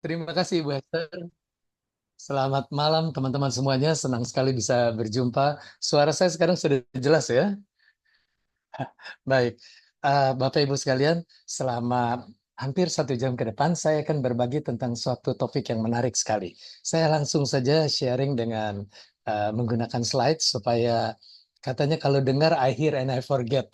Terima kasih, Bu Hester. Selamat malam, teman-teman semuanya. Senang sekali bisa berjumpa. Suara saya sekarang sudah jelas ya? Baik. Bapak Ibu sekalian, selama hampir 1 jam ke depan, saya akan berbagi tentang suatu topik yang menarik sekali. Saya langsung saja sharing dengan menggunakan slide supaya katanya kalau dengar I hear and I forget,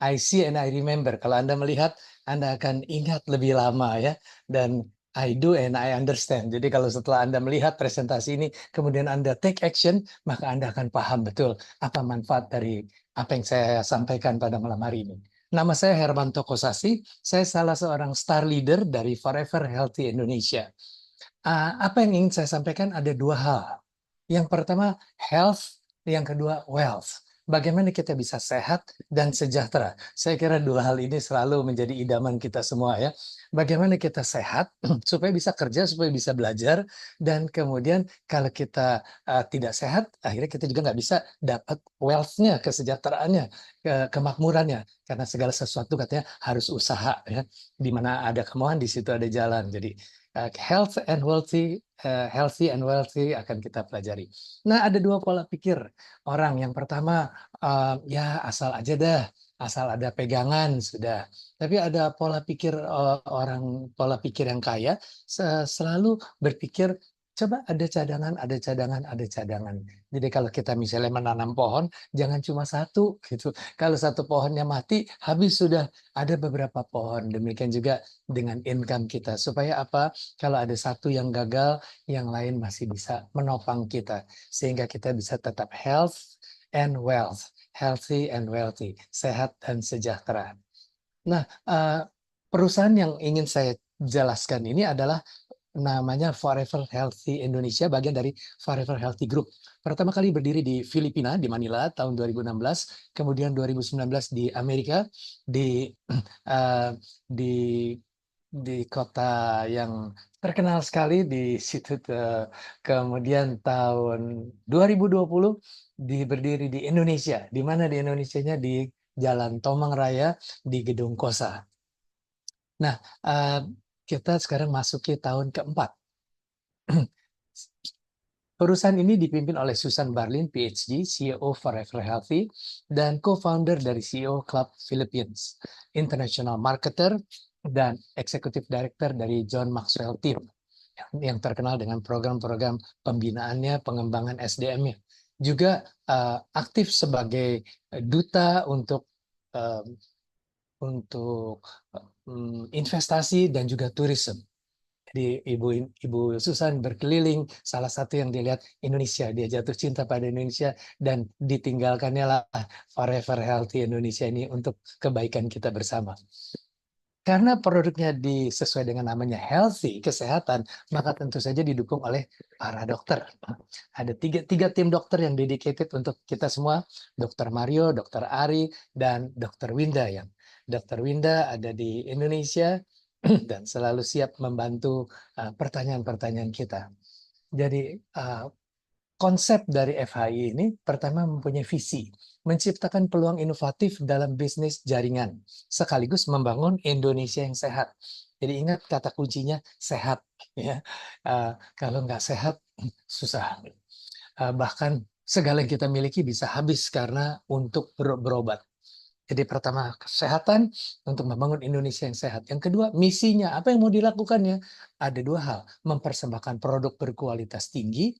I see and I remember. Kalau Anda melihat, Anda akan ingat lebih lama ya. Dan I do and I understand. Jadi kalau setelah Anda melihat presentasi ini, kemudian Anda take action, maka Anda akan paham betul apa manfaat dari apa yang saya sampaikan pada malam hari ini. Nama saya Hermanto Kosasi, saya salah seorang star leader dari Forever Healthy Indonesia. Apa yang ingin saya sampaikan ada dua hal. Yang pertama health, yang kedua wealth. Bagaimana kita bisa sehat dan sejahtera. Saya kira dua hal ini selalu menjadi idaman kita semua ya. Bagaimana kita sehat supaya bisa kerja, supaya bisa belajar, dan kemudian kalau kita tidak sehat, akhirnya kita juga nggak bisa dapat wealth-nya, kesejahteraannya, kemakmurannya. Karena segala sesuatu katanya harus usaha ya. Di mana ada kemauan, di situ ada jalan. Jadi healthy and wealthy akan kita pelajari. Nah, ada dua pola pikir orang. Yang pertama, ya asal aja dah, asal ada pegangan sudah. Tapi ada pola pikir orang, pola pikir yang kaya selalu berpikir coba ada cadangan, ada cadangan, ada cadangan. Jadi kalau kita misalnya menanam pohon, jangan cuma satu gitu. Kalau satu pohonnya mati, habis sudah ada beberapa pohon. Demikian juga dengan income kita. Supaya apa? Kalau ada satu yang gagal, yang lain masih bisa menopang kita. Sehingga kita bisa tetap health and wealth. Healthy and wealthy. Sehat dan sejahtera. Nah, perusahaan yang ingin saya jelaskan ini adalah namanya Forever Healthy Indonesia, bagian dari Forever Healthy Group. Pertama kali berdiri di Filipina, di Manila tahun 2016, kemudian 2019 di Amerika, di uh, di kota yang terkenal sekali di situ. Kemudian tahun 2020 berdiri di Indonesia. Di mana di Indonesianya? Di Jalan Tomang Raya di Gedung Kosa. Nah, kita sekarang masuki tahun keempat. Perusahaan ini dipimpin oleh Susan Barlin, PhD, CEO Forever Healthy, dan co-founder dari CEO Club Philippines, international marketer, dan executive director dari John Maxwell Team, yang terkenal dengan program-program pembinaannya, pengembangan SDM-nya. Juga aktif sebagai duta uh, untuk investasi dan juga tourism. Jadi Ibu Susan berkeliling, salah satu yang dilihat Indonesia, dia jatuh cinta pada Indonesia dan ditinggalkannya lah Forever Healthy Indonesia ini untuk kebaikan kita bersama. Karena produknya sesuai dengan namanya healthy, kesehatan, maka tentu saja didukung oleh para dokter. Ada tiga tim dokter yang dedicated untuk kita semua, Dokter Mario, Dokter Ari, dan Dokter Winda. Yang Dokter Winda ada di Indonesia dan selalu siap membantu pertanyaan-pertanyaan kita. Jadi konsep dari FHI ini pertama mempunyai visi, menciptakan peluang inovatif dalam bisnis jaringan, sekaligus membangun Indonesia yang sehat. Jadi ingat kata kuncinya sehat, ya. Kalau nggak sehat susah. Bahkan segala yang kita miliki bisa habis karena untuk berobat. Jadi pertama kesehatan untuk membangun Indonesia yang sehat. Yang kedua misinya, apa yang mau dilakukannya? Ada dua hal, mempersembahkan produk berkualitas tinggi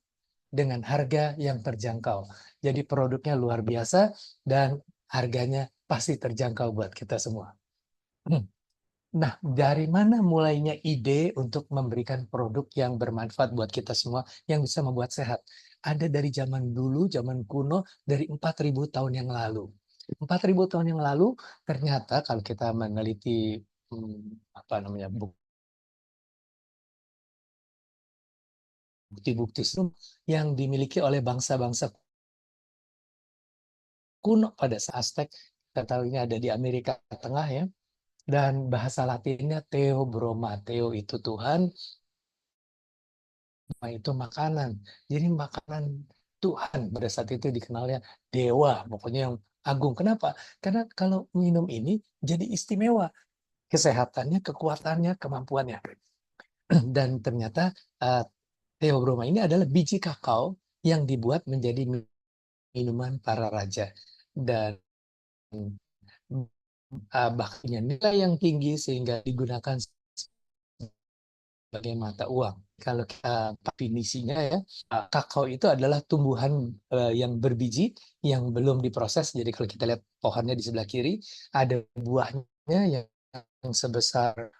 dengan harga yang terjangkau. Jadi produknya luar biasa dan harganya pasti terjangkau buat kita semua. Nah, dari mana mulainya ide untuk memberikan produk yang bermanfaat buat kita semua yang bisa membuat sehat? Ada dari zaman dulu, zaman kuno, dari 4.000 tahun yang lalu. 4.000 tahun yang lalu ternyata kalau kita meneliti apa namanya bukti-bukti yang dimiliki oleh bangsa-bangsa kuno pada Aztec, kita tahu ini ada di Amerika Tengah ya, dan bahasa Latinnya Theobroma. Theo itu Tuhan, Broma itu makanan. Jadi makanan Tuhan pada saat itu dikenalnya dewa, pokoknya yang agung. Kenapa? Karena kalau minum ini jadi istimewa, kesehatannya, kekuatannya, kemampuannya. Dan ternyata Theobroma ini adalah biji kakao yang dibuat menjadi minuman para raja. Dan bahkan punya nilai yang tinggi sehingga digunakan sebagai mata uang. Kalau kita definisinya ya, kakao itu adalah tumbuhan yang berbiji yang belum diproses. Jadi kalau kita lihat pohonnya di sebelah kiri, ada buahnya yang sebesar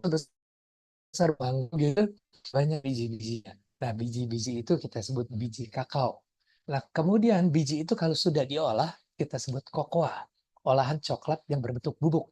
sebesar bangku gitu, banyak biji-bijinya. Nah, biji-biji itu kita sebut biji kakao. Nah, kemudian biji itu kalau sudah diolah, kita sebut kokoa, olahan coklat yang berbentuk bubuk.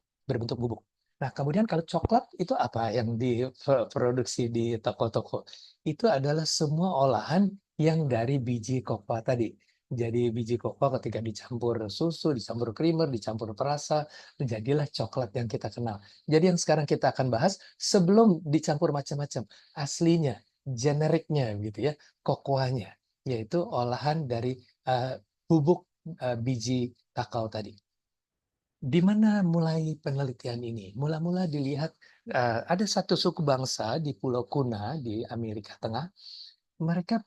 Nah, kemudian kalau coklat itu apa yang diproduksi di toko-toko? Itu adalah semua olahan yang dari biji kokoa tadi. Jadi biji kokoa ketika dicampur susu, dicampur creamer, dicampur perasa, jadilah coklat yang kita kenal. Jadi yang sekarang kita akan bahas sebelum dicampur macam-macam, aslinya, generiknya gitu ya, kokoanya, yaitu olahan dari bubuk biji kakao tadi. Di mana mulai penelitian ini? Mula-mula dilihat ada satu suku bangsa di Pulau Kuna di Amerika Tengah. Mereka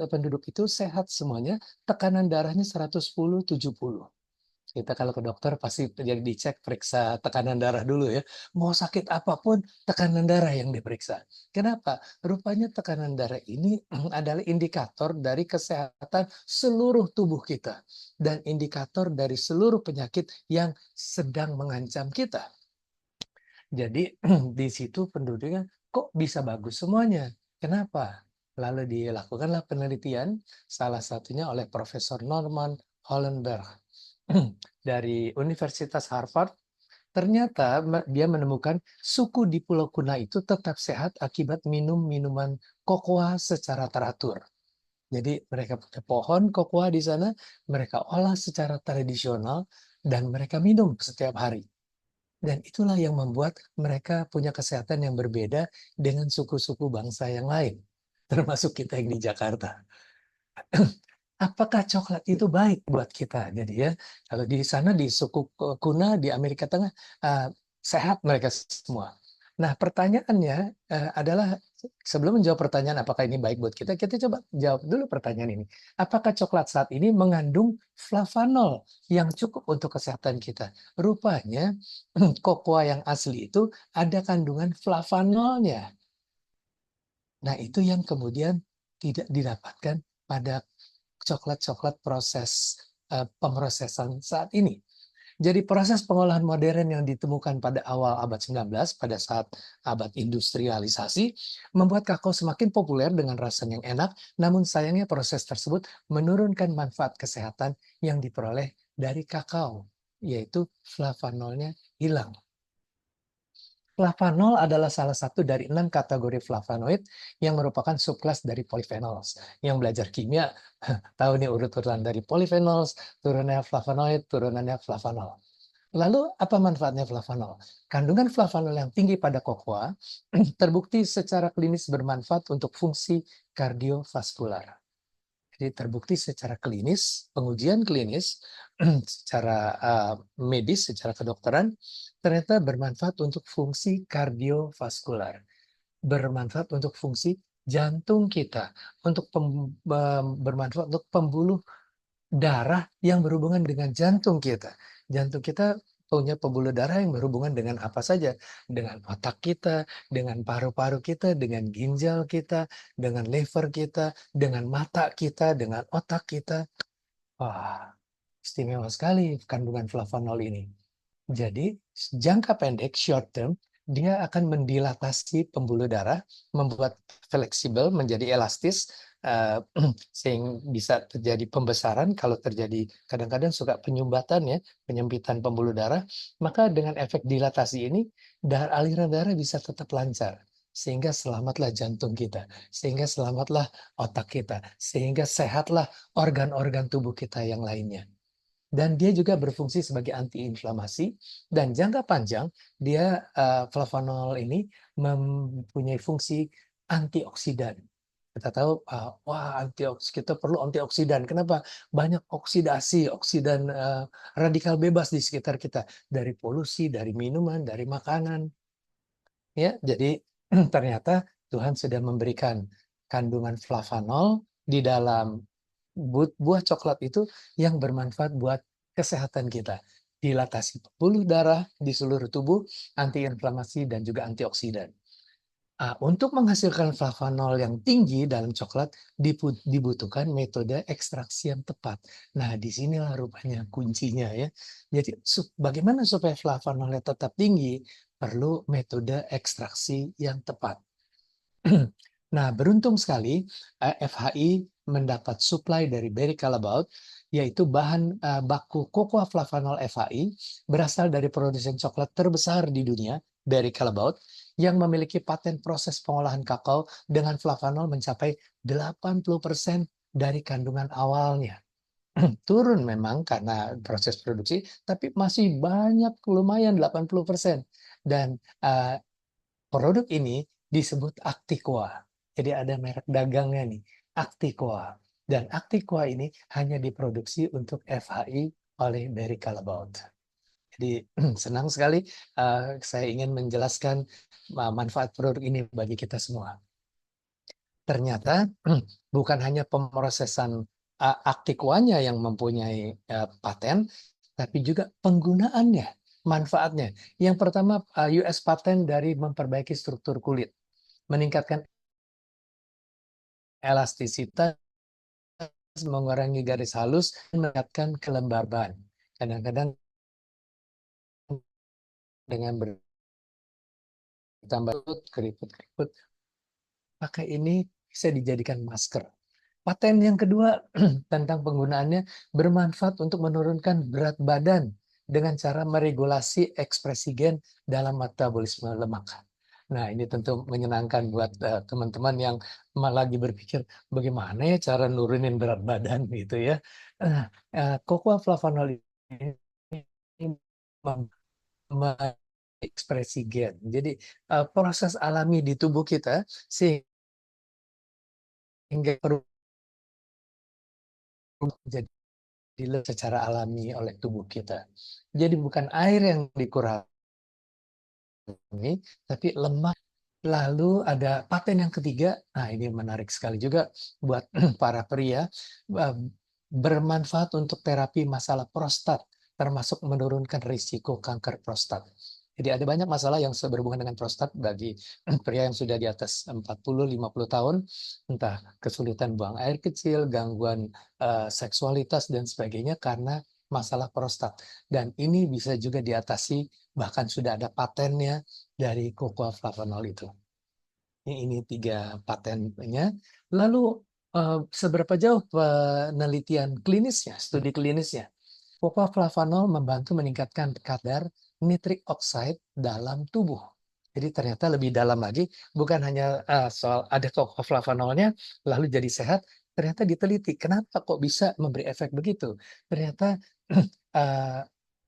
penduduk itu sehat semuanya, tekanan darahnya 110/70. Kita kalau ke dokter pasti jadi dicek periksa tekanan darah dulu ya. Mau sakit apapun tekanan darah yang diperiksa. Kenapa? Rupanya tekanan darah ini adalah indikator dari kesehatan seluruh tubuh kita dan indikator dari seluruh penyakit yang sedang mengancam kita. Jadi di situ penduduknya kok bisa bagus semuanya. Kenapa? Lalu dilakukanlah penelitian salah satunya oleh Profesor Norman Hollenberg dari Universitas Harvard. Ternyata dia menemukan suku di Pulau Kuna itu tetap sehat akibat minum minuman kokoa secara teratur. Jadi mereka punya pohon kokoa di sana, mereka olah secara tradisional, dan mereka minum setiap hari. Dan itulah yang membuat mereka punya kesehatan yang berbeda dengan suku-suku bangsa yang lain, termasuk kita yang di Jakarta. Apakah coklat itu baik buat kita? Jadi ya, kalau di sana di suku Kuna di Amerika Tengah sehat mereka semua. Nah, pertanyaannya adalah sebelum menjawab pertanyaan apakah ini baik buat kita, kita coba jawab dulu pertanyaan ini. Apakah coklat saat ini mengandung flavanol yang cukup untuk kesehatan kita? Rupanya kokoa yang asli itu ada kandungan flavanolnya. Nah, itu yang kemudian tidak didapatkan pada coklat-coklat proses pemrosesan saat ini. Jadi proses pengolahan modern yang ditemukan pada awal abad 19 pada saat abad industrialisasi membuat kakao semakin populer dengan rasa yang enak, namun sayangnya proses tersebut menurunkan manfaat kesehatan yang diperoleh dari kakao, yaitu flavanolnya hilang. Flavanol adalah salah satu dari 6 kategori flavonoid yang merupakan subkelas dari polyphenols. Yang belajar kimia tahu nih urut-urutan dari polyphenols, turunannya flavonoid, turunannya flavanol. Lalu apa manfaatnya flavanol? Kandungan flavanol yang tinggi pada kokoa terbukti secara klinis bermanfaat untuk fungsi kardiovaskular. Jadi terbukti secara klinis, pengujian klinis secara medis, secara kedokteran, ternyata bermanfaat untuk fungsi kardiovaskular, bermanfaat untuk fungsi jantung kita, untuk bermanfaat untuk pembuluh darah yang berhubungan dengan jantung kita. Jantung kita punya pembuluh darah yang berhubungan dengan apa saja, dengan otak kita, dengan paru-paru kita, dengan ginjal kita, dengan liver kita, dengan mata kita, dengan otak kita. Wah, istimewa sekali kandungan flavanol ini. Jadi, jangka pendek, short term, dia akan mendilatasi pembuluh darah, membuat fleksibel, menjadi elastis, sehingga bisa terjadi pembesaran. Kalau terjadi, kadang-kadang suka penyumbatan ya, penyempitan pembuluh darah, maka dengan efek dilatasi ini, aliran darah bisa tetap lancar. Sehingga selamatlah jantung kita, sehingga selamatlah otak kita, sehingga sehatlah organ-organ tubuh kita yang lainnya. Dan dia juga berfungsi sebagai antiinflamasi, dan jangka panjang dia flavanol ini mempunyai fungsi antioksidan. Kita tahu wah kita perlu antioksidan. Kenapa? Banyak oksidasi, oksidan radikal bebas di sekitar kita dari polusi, dari minuman, dari makanan. Ya, jadi ternyata Tuhan sudah memberikan kandungan flavanol di dalam buah coklat itu yang bermanfaat buat kesehatan kita. Dilatasi pembuluh darah di seluruh tubuh, antiinflamasi, dan juga antioksidan. Untuk menghasilkan flavanol yang tinggi dalam coklat dibutuhkan metode ekstraksi yang tepat. Nah, disinilah rupanya kuncinya ya. Jadi bagaimana supaya flavanolnya tetap tinggi? Perlu metode ekstraksi yang tepat. Nah, beruntung sekali FHI mendapat supply dari Barry Callebaut, yaitu bahan baku cocoa flavanol FHI berasal dari produsen coklat terbesar di dunia, Barry Callebaut, yang memiliki paten proses pengolahan kakao dengan flavanol mencapai 80% dari kandungan awalnya. Turun memang karena proses produksi, tapi masih banyak, lumayan 80%. Dan produk ini disebut Acticoa. Jadi ada merek dagangnya nih, Acticoa. Dan Acticoa ini hanya diproduksi untuk FHI oleh Barry Callebaut. Jadi senang sekali saya ingin menjelaskan manfaat produk ini bagi kita semua. Ternyata bukan hanya pemrosesan Acticoa-nya yang mempunyai paten, tapi juga penggunaannya, manfaatnya. Yang pertama, US paten dari memperbaiki struktur kulit, meningkatkan elastisitas, mengurangi garis halus, meningkatkan kelembaban. Kadang-kadang dengan bertambah keriput-keriput, pakai ini bisa dijadikan masker. Paten yang kedua tentang penggunaannya bermanfaat untuk menurunkan berat badan dengan cara meregulasi ekspresi gen dalam metabolisme lemak. Nah, ini tentu menyenangkan buat teman-teman yang lagi berpikir bagaimana ya cara nurunin berat badan gitu ya. Cocoa flavanol ini ekspresi gen. Jadi proses alami di tubuh kita sehingga perlu jadi secara alami oleh tubuh kita. Jadi bukan air yang dikurangi, tapi lemak. Lalu ada paten yang ketiga, nah ini menarik sekali juga buat para pria, bermanfaat untuk terapi masalah prostat, termasuk menurunkan risiko kanker prostat. Jadi ada banyak masalah yang berhubungan dengan prostat bagi pria yang sudah di atas 40-50 tahun, entah kesulitan buang air kecil, gangguan seksualitas, dan sebagainya karena masalah prostat. Dan ini bisa juga diatasi, bahkan sudah ada patennya dari cocoa flavanol itu. Ini 3 patennya. Lalu seberapa jauh penelitian klinisnya, studi klinisnya? Cocoa flavanol membantu meningkatkan kadar nitric oxide dalam tubuh. Jadi ternyata lebih dalam lagi, bukan hanya soal ada cocoa flavanolnya lalu jadi sehat, ternyata diteliti kenapa kok bisa memberi efek begitu. Ternyata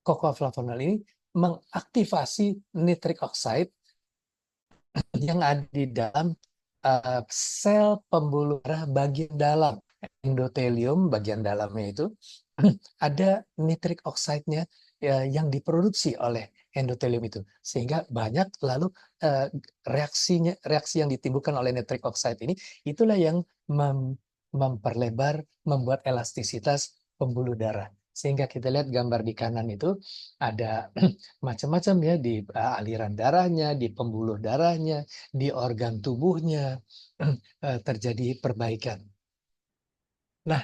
cocoa flavanol ini mengaktifasi nitric oxide yang ada di dalam sel pembuluh darah bagian dalam, endotelium bagian dalamnya itu ada nitric oxide-nya yang diproduksi oleh endotelium itu, sehingga banyak lalu reaksi yang ditimbulkan oleh nitric oxide ini itulah yang memperlebar, membuat elastisitas pembuluh darah. Sehingga kita lihat gambar di kanan itu ada macam-macam ya, di aliran darahnya, di pembuluh darahnya, di organ tubuhnya terjadi perbaikan. Nah,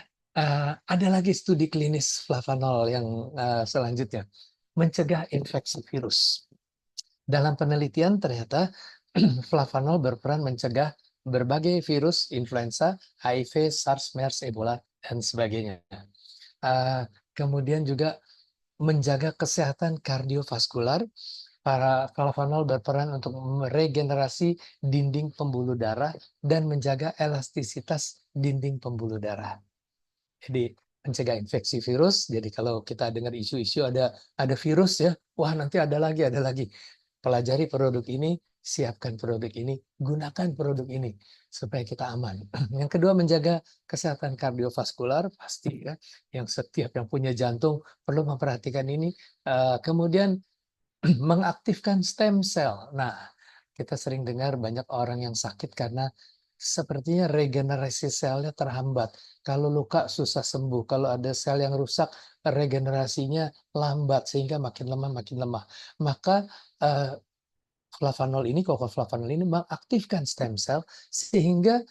ada lagi studi klinis flavanol yang selanjutnya, mencegah infeksi virus. Dalam penelitian ternyata flavanol berperan mencegah berbagai virus influenza, HIV, SARS, MERS, Ebola, dan sebagainya. Kemudian juga menjaga kesehatan kardiovaskular. Para flavanol berperan untuk meregenerasi dinding pembuluh darah dan menjaga elastisitas dinding pembuluh darah. Jadi mencegah infeksi virus. Jadi kalau kita dengar isu-isu ada virus ya, wah nanti ada lagi. Pelajari produk ini, siapkan produk ini, gunakan produk ini supaya kita aman. Yang kedua, menjaga kesehatan kardiovaskular pasti ya, yang setiap yang punya jantung perlu memperhatikan ini. Kemudian mengaktifkan stem cell. Nah, kita sering dengar banyak orang yang sakit karena sepertinya regenerasi selnya terhambat. Kalau luka susah sembuh, kalau ada sel yang rusak, regenerasinya lambat sehingga makin lemah makin lemah. Maka flavanol ini, kokoflavanol ini mengaktifkan stem cell sehingga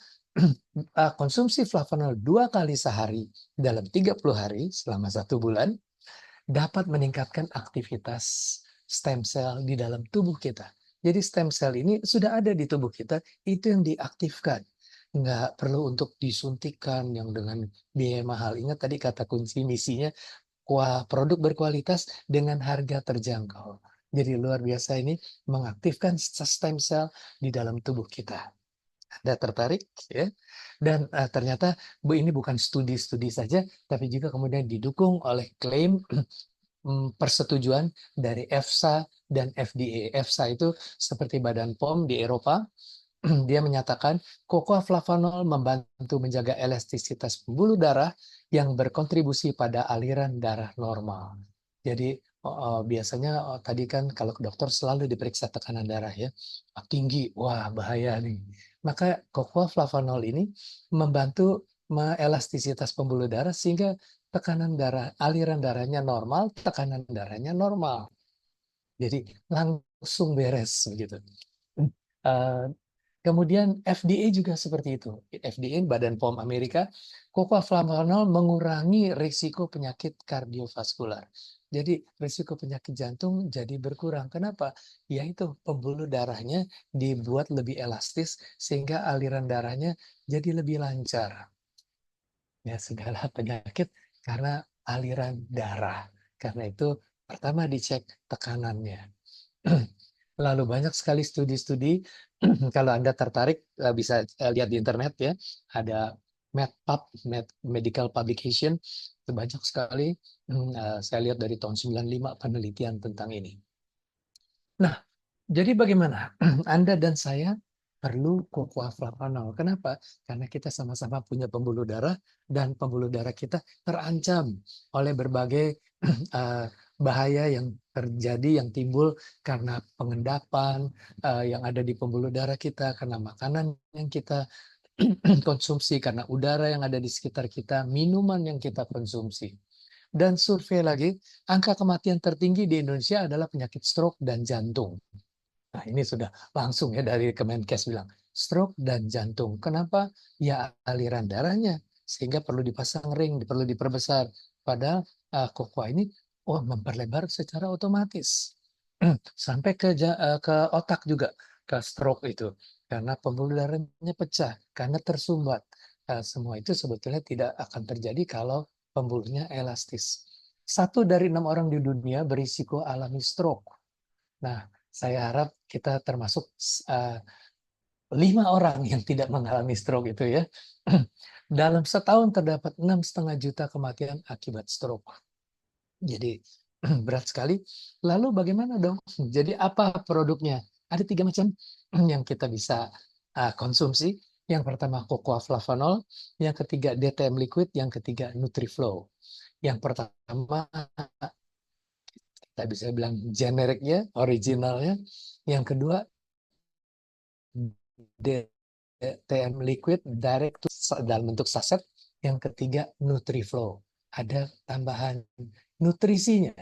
konsumsi flavanol 2 kali sehari dalam 30 hari selama 1 bulan dapat meningkatkan aktivitas stem cell di dalam tubuh kita. Jadi stem cell ini sudah ada di tubuh kita, itu yang diaktifkan. Nggak perlu untuk disuntikan yang dengan biaya mahal. Ingat tadi kata kunci misinya, produk berkualitas dengan harga terjangkau. Jadi luar biasa ini mengaktifkan stem cell di dalam tubuh kita. Anda tertarik ya? Dan ternyata ini bukan studi-studi saja, tapi juga kemudian didukung oleh klaim persetujuan dari EFSA dan FDA. EFSA itu seperti Badan POM di Eropa. Dia menyatakan cocoa flavanol membantu menjaga elastisitas pembuluh darah yang berkontribusi pada aliran darah normal. Jadi biasanya tadi kan kalau ke dokter selalu diperiksa tekanan darah ya. Tinggi, wah bahaya nih. Maka cocoa flavanol ini membantu elastisitas pembuluh darah sehingga tekanan darah, aliran darahnya normal, tekanan darahnya normal. Jadi langsung beres begitu. Uh, Kemudian FDA juga seperti itu. FDA, Badan POM Amerika, cocoa flavanol mengurangi risiko penyakit kardiovaskular. Jadi risiko penyakit jantung jadi berkurang. Kenapa? Yaitu pembuluh darahnya dibuat lebih elastis sehingga aliran darahnya jadi lebih lancar. Ya, segala penyakit karena aliran darah. Karena itu pertama dicek tekanannya. Lalu banyak sekali studi-studi, kalau Anda tertarik bisa lihat di internet ya, ada MedPub, Medical Publication, itu banyak sekali, saya lihat dari tahun 95 penelitian tentang ini. Nah, jadi bagaimana? Anda dan saya perlu cocoa flavanol. Kenapa? Karena kita sama-sama punya pembuluh darah dan pembuluh darah kita terancam oleh berbagai bahaya yang terjadi yang timbul karena pengendapan yang ada di pembuluh darah kita, karena makanan yang kita konsumsi, karena udara yang ada di sekitar kita, minuman yang kita konsumsi. Dan survei lagi, angka kematian tertinggi di Indonesia adalah penyakit stroke dan jantung. Nah, ini sudah langsung ya dari Kemenkes bilang, stroke dan jantung. Kenapa? Ya aliran darahnya. Sehingga perlu dipasang ring, perlu diperbesar. Padahal cocoa ini memperlebar secara otomatis. Sampai ke otak juga, ke stroke itu. Karena pembuluh darahnya pecah, karena tersumbat. Semua itu sebetulnya tidak akan terjadi kalau pembuluhnya elastis. 1 dari 6 orang di dunia berisiko alami stroke. Nah, saya harap kita termasuk 5 orang yang tidak mengalami stroke itu ya. Dalam setahun terdapat 6,5 juta kematian akibat stroke. Jadi berat sekali. Lalu bagaimana dong? Jadi apa produknya? Ada 3 macam yang kita bisa konsumsi. Yang pertama cocoa flavanol, yang ketiga DTM liquid, yang ketiga Nutriflow. Yang pertama kita bisa bilang generiknya, originalnya. Yang kedua DTM liquid direct dalam bentuk saset. Yang ketiga Nutriflow. Ada tambahan nutrisinya.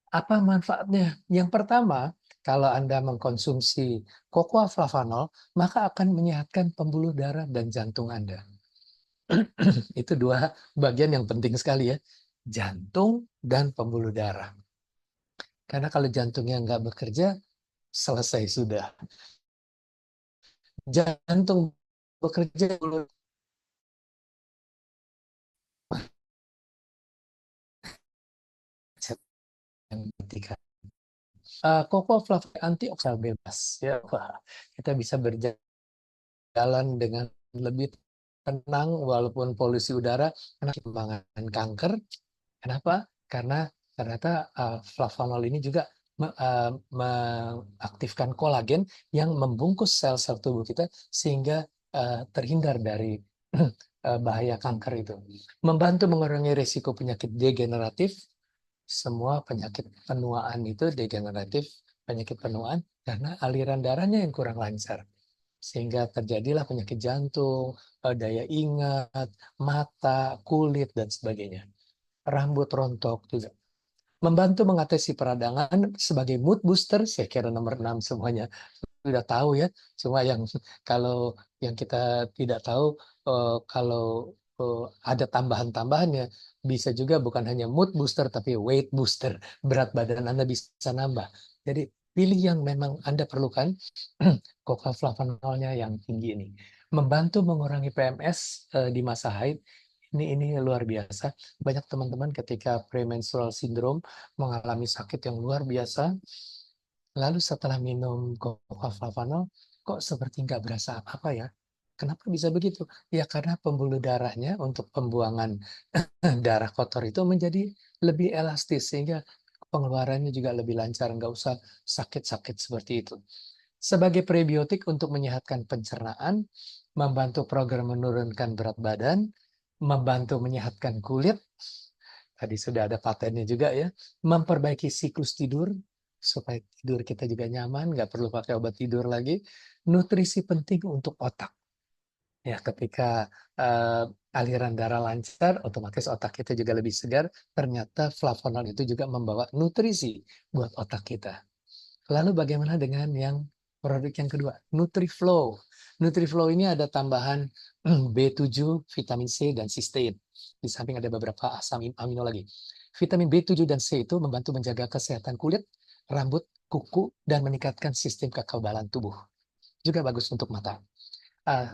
Apa manfaatnya? Yang pertama, kalau Anda mengkonsumsi cocoa flavanol, maka akan menyehatkan pembuluh darah dan jantung Anda. Itu 2 bagian yang penting sekali ya. Jantung dan pembuluh darah. Karena kalau jantungnya nggak bekerja, selesai sudah. Jantung bekerja yang ketiga. Cocoa flavor antioksidan bebas. Ya, wah, kita bisa berjalan dengan lebih tenang walaupun polusi udara karena perkembangan kanker. Kenapa? Karena ternyata flavanol ini juga mengaktifkan kolagen yang membungkus sel-sel tubuh kita sehingga terhindar dari bahaya kanker itu. Membantu mengurangi risiko penyakit degeneratif. Semua penyakit penuaan itu degeneratif penyakit penuaan karena aliran darahnya yang kurang lancar. Sehingga terjadilah penyakit jantung, daya ingat, mata, kulit, dan sebagainya. Rambut rontok juga. Membantu mengatasi peradangan sebagai mood booster, saya kira nomor 6 semuanya sudah tahu ya. Cuma yang kalau yang kita tidak tahu, kalau ada tambahan-tambahannya, bisa juga bukan hanya mood booster tapi weight booster, berat badan Anda bisa nambah. Jadi pilih yang memang Anda perlukan. Coca-flavanolnya yang tinggi ini membantu mengurangi PMS di masa haid. Ini luar biasa. Banyak teman-teman ketika premenstrual syndrome mengalami sakit yang luar biasa. Lalu setelah minum coca-flavanol, kok seperti nggak berasa apa-apa ya? Kenapa bisa begitu? Ya karena pembuluh darahnya untuk pembuangan darah kotor itu menjadi lebih elastis sehingga pengeluarannya juga lebih lancar, nggak usah sakit-sakit seperti itu. Sebagai prebiotik untuk menyehatkan pencernaan, membantu program menurunkan berat badan, membantu menyehatkan kulit, tadi sudah ada patennya juga ya, memperbaiki siklus tidur, supaya tidur kita juga nyaman, nggak perlu pakai obat tidur lagi, nutrisi penting untuk otak. Ya, ketika aliran darah lancar, otomatis otak kita juga lebih segar. Ternyata flavonol itu juga membawa nutrisi buat otak kita. Lalu bagaimana dengan yang produk yang kedua? NutriFlow. NutriFlow ini ada tambahan B7, vitamin C, dan cysteine. Di samping ada beberapa asam amino lagi. Vitamin B7 dan C itu membantu menjaga kesehatan kulit, rambut, kuku, dan meningkatkan sistem kekebalan tubuh. Juga bagus untuk mata.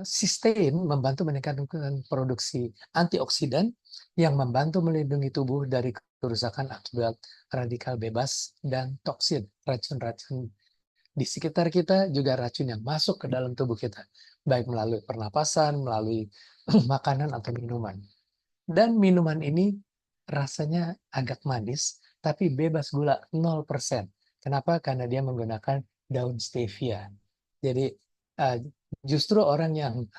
Cysteine membantu meningkatkan produksi antioksidan yang membantu melindungi tubuh dari kerusakan akibat radikal bebas dan toksin, racun-racun di sekitar kita, juga racun yang masuk ke dalam tubuh kita, baik melalui pernapasan, melalui makanan atau minuman. Dan minuman ini rasanya agak manis, tapi bebas gula 0%. Kenapa? Karena dia menggunakan daun stevia. Jadi justru orang yang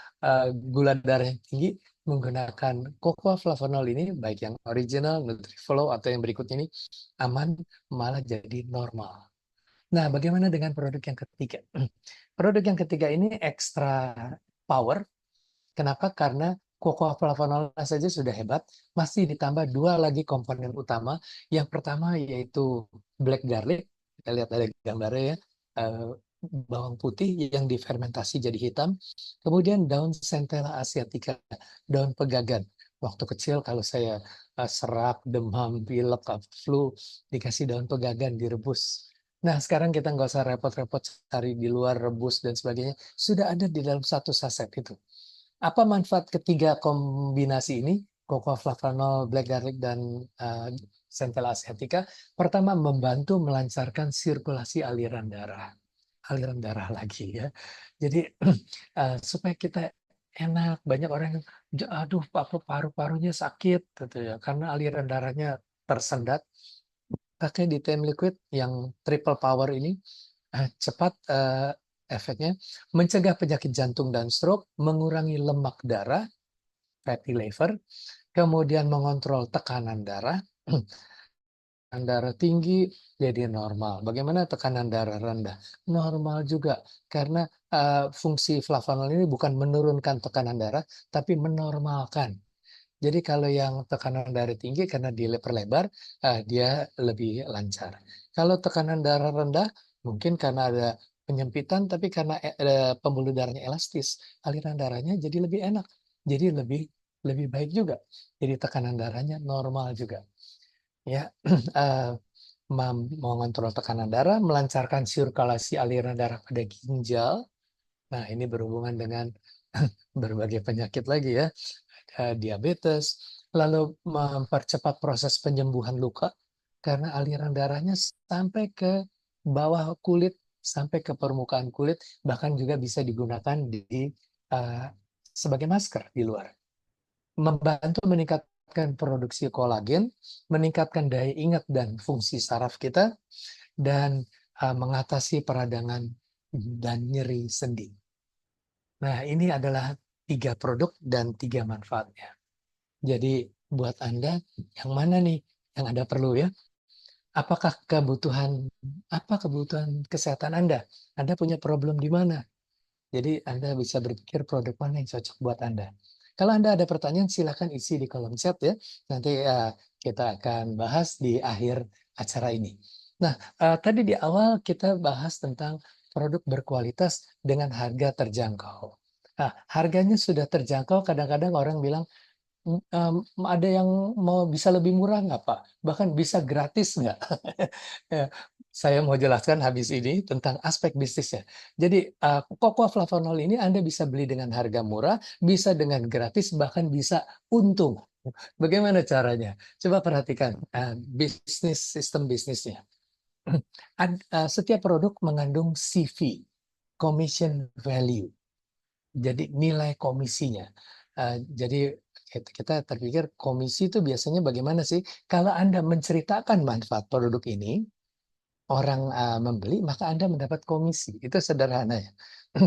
gula darah yang tinggi menggunakan cocoa flavanol ini, baik yang original, NutriFlow, atau yang berikutnya ini, aman, malah jadi normal. Nah, bagaimana dengan produk yang ketiga? Produk yang ketiga ini extra power. Kenapa? Karena cocoa flavanol saja sudah hebat, masih ditambah dua lagi komponen utama. Yang pertama yaitu black garlic. Kita lihat ada gambarnya ya. Eh, Bawang putih yang difermentasi jadi hitam. Kemudian daun Centella asiatica, daun pegagan. Waktu kecil kalau saya serak, demam, pilek, flu, dikasih daun pegagan direbus. Nah, sekarang kita nggak usah repot-repot cari di luar rebus dan sebagainya. Sudah ada di dalam satu saset itu. Apa manfaat ketiga kombinasi ini? Cocoa flavanol, black garlic, dan Centella asiatica. Pertama, membantu melancarkan sirkulasi aliran darah. Aliran darah lagi ya. Jadi supaya kita enak. Banyak orang yang, aduh, paru-parunya sakit, gitu ya, karena aliran darahnya tersendat. Pakai DTM liquid yang triple power ini cepat efeknya, mencegah penyakit jantung dan stroke, mengurangi lemak darah, fatty liver, kemudian mengontrol tekanan darah. Tekanan darah tinggi jadi normal. Bagaimana tekanan darah rendah? Normal juga, karena fungsi flavanol ini bukan menurunkan tekanan darah, tapi menormalkan. Jadi kalau yang tekanan darah tinggi karena diperlebar, dia lebih lancar. Kalau tekanan darah rendah, mungkin karena ada penyempitan, tapi karena pembuluh darahnya elastis, aliran darahnya jadi lebih enak, jadi lebih lebih baik juga. Jadi tekanan darahnya normal juga. Ya, mengontrol tekanan darah, melancarkan sirkulasi aliran darah pada ginjal. Nah, ini berhubungan dengan berbagai penyakit lagi ya, diabetes, lalu mempercepat proses penyembuhan luka karena aliran darahnya sampai ke bawah kulit, sampai ke permukaan kulit, bahkan juga bisa digunakan di sebagai masker di luar. Membantu meningkatkan produksi kolagen, meningkatkan daya ingat dan fungsi saraf kita, dan mengatasi peradangan dan nyeri sendi. Nah, ini adalah 3 produk dan 3 manfaatnya. Jadi buat Anda, yang mana nih yang Anda perlu ya? Apakah apa kebutuhan kesehatan Anda? Anda punya problem di mana? Jadi Anda bisa berpikir produk mana yang cocok buat Anda. Kalau Anda ada pertanyaan, silakan isi di kolom chat ya. Nanti kita akan bahas di akhir acara ini. Nah, tadi di awal kita bahas tentang produk berkualitas dengan harga terjangkau. Nah, harganya sudah terjangkau, kadang-kadang orang bilang, ada yang mau bisa lebih murah nggak, Pak? Bahkan bisa gratis nggak? Ya, saya mau jelaskan habis ini tentang aspek bisnisnya. Jadi, Cocoa Flavonol ini Anda bisa beli dengan harga murah, bisa dengan gratis, bahkan bisa untung. Bagaimana caranya? Coba perhatikan sistem bisnisnya. Setiap produk mengandung CV, commission value. Jadi nilai komisinya. Jadi kita terpikir komisi itu biasanya bagaimana sih? Kalau Anda menceritakan manfaat produk ini, orang membeli, maka Anda mendapat komisi. Itu sederhana ya,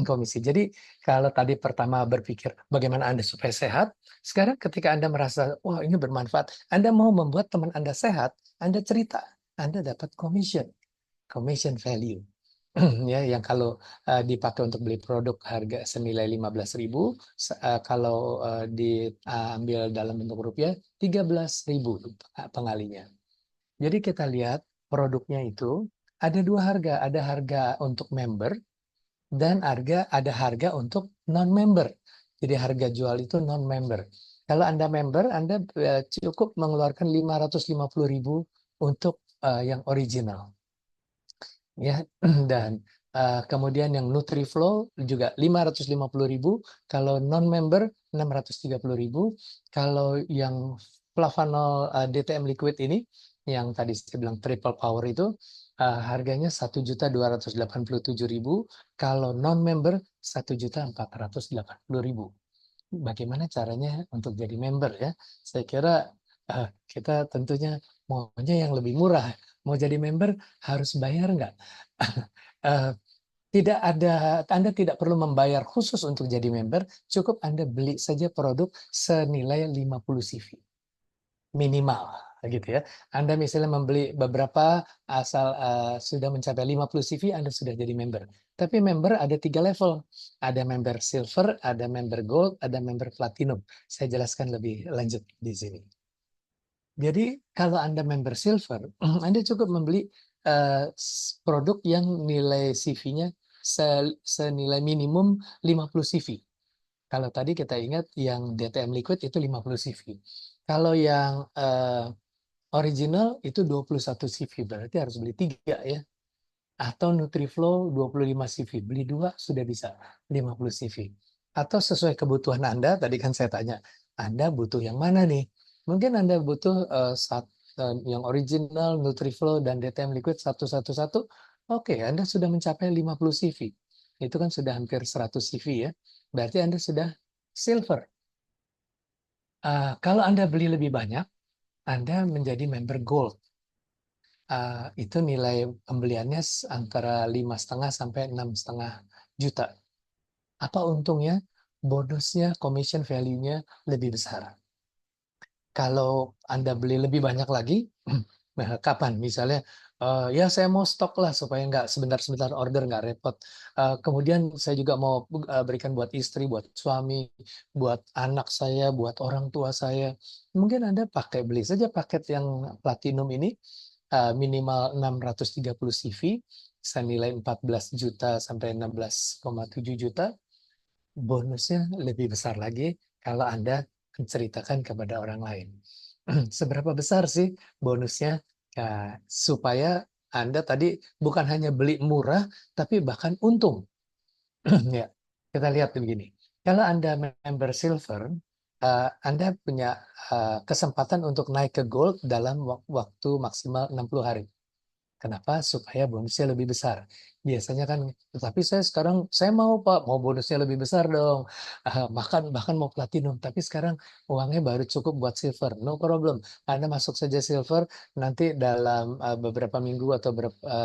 komisi. Jadi kalau tadi pertama berpikir bagaimana Anda supaya sehat, sekarang ketika Anda merasa, wah ini bermanfaat, Anda mau membuat teman Anda sehat, Anda cerita, Anda dapat commission value. Ya, yang kalau dipakai untuk beli produk harga senilai 15.000, kalau diambil dalam bentuk rupiah 13.000 pengalinya. Jadi kita lihat produknya itu ada dua harga, ada harga untuk member dan ada harga untuk non-member. Jadi harga jual itu non-member. Kalau Anda member, Anda cukup mengeluarkan 550.000 untuk yang original. Ya, dan kemudian yang NutriFlow juga 550.000, kalau non-member 630.000, kalau yang Flavanol DTM Liquid ini yang tadi saya bilang triple power itu harganya 1.287.000, kalau non-member 1.480.000. Bagaimana caranya untuk jadi member ya? Saya kira kita tentunya maunya yang lebih murah. Mau jadi member harus bayar nggak? Eh, Tidak ada, Anda tidak perlu membayar khusus untuk jadi member, cukup Anda beli saja produk senilai 50 CV minimal gitu ya. Anda misalnya membeli beberapa asal sudah mencapai 50 CV, Anda sudah jadi member. Tapi member ada 3 level. Ada member silver, ada member gold, ada member platinum. Saya jelaskan lebih lanjut di sini. Jadi kalau Anda member silver, Anda cukup membeli produk yang nilai CV-nya senilai minimum 50 CV. Kalau tadi kita ingat yang DTM Liquid itu 50 CV. Kalau yang original itu 21 CV, berarti harus beli 3 ya. Atau NutriFlow 25 CV, beli 2 sudah bisa 50 CV. Atau sesuai kebutuhan Anda, tadi kan saya tanya, Anda butuh yang mana nih? Mungkin Anda butuh yang original, NutriFlow, dan DTM Liquid satu-satu-satu. Oke, Anda sudah mencapai 50 CV. Itu kan sudah hampir 100 CV ya. Berarti Anda sudah silver. Kalau Anda beli lebih banyak, Anda menjadi member gold. Itu nilai pembeliannya antara 5,5 sampai 6,5 juta. Apa untungnya? Bonusnya, commission value-nya lebih besar. Kalau Anda beli lebih banyak lagi, kapan? Misalnya, ya saya mau stok lah supaya nggak sebentar-sebentar order, nggak repot. Kemudian saya juga mau berikan buat istri, buat suami, buat anak saya, buat orang tua saya. Mungkin Anda beli saja paket yang platinum ini, minimal 630 CV, senilai 14 juta sampai 16,7 juta. Bonusnya lebih besar lagi kalau Anda menceritakan kepada orang lain. Seberapa besar sih bonusnya? Supaya Anda tadi bukan hanya beli murah, tapi bahkan untung. Ya, kita lihat begini. Kalau Anda member silver, Anda punya kesempatan untuk naik ke gold dalam waktu maksimal 60 hari. Kenapa? Supaya bonusnya lebih besar. Biasanya kan, tapi saya sekarang, saya mau Pak, mau bonusnya lebih besar dong. Bahkan mau platinum. Tapi sekarang uangnya baru cukup buat silver. No problem. Anda masuk saja silver, nanti dalam beberapa minggu atau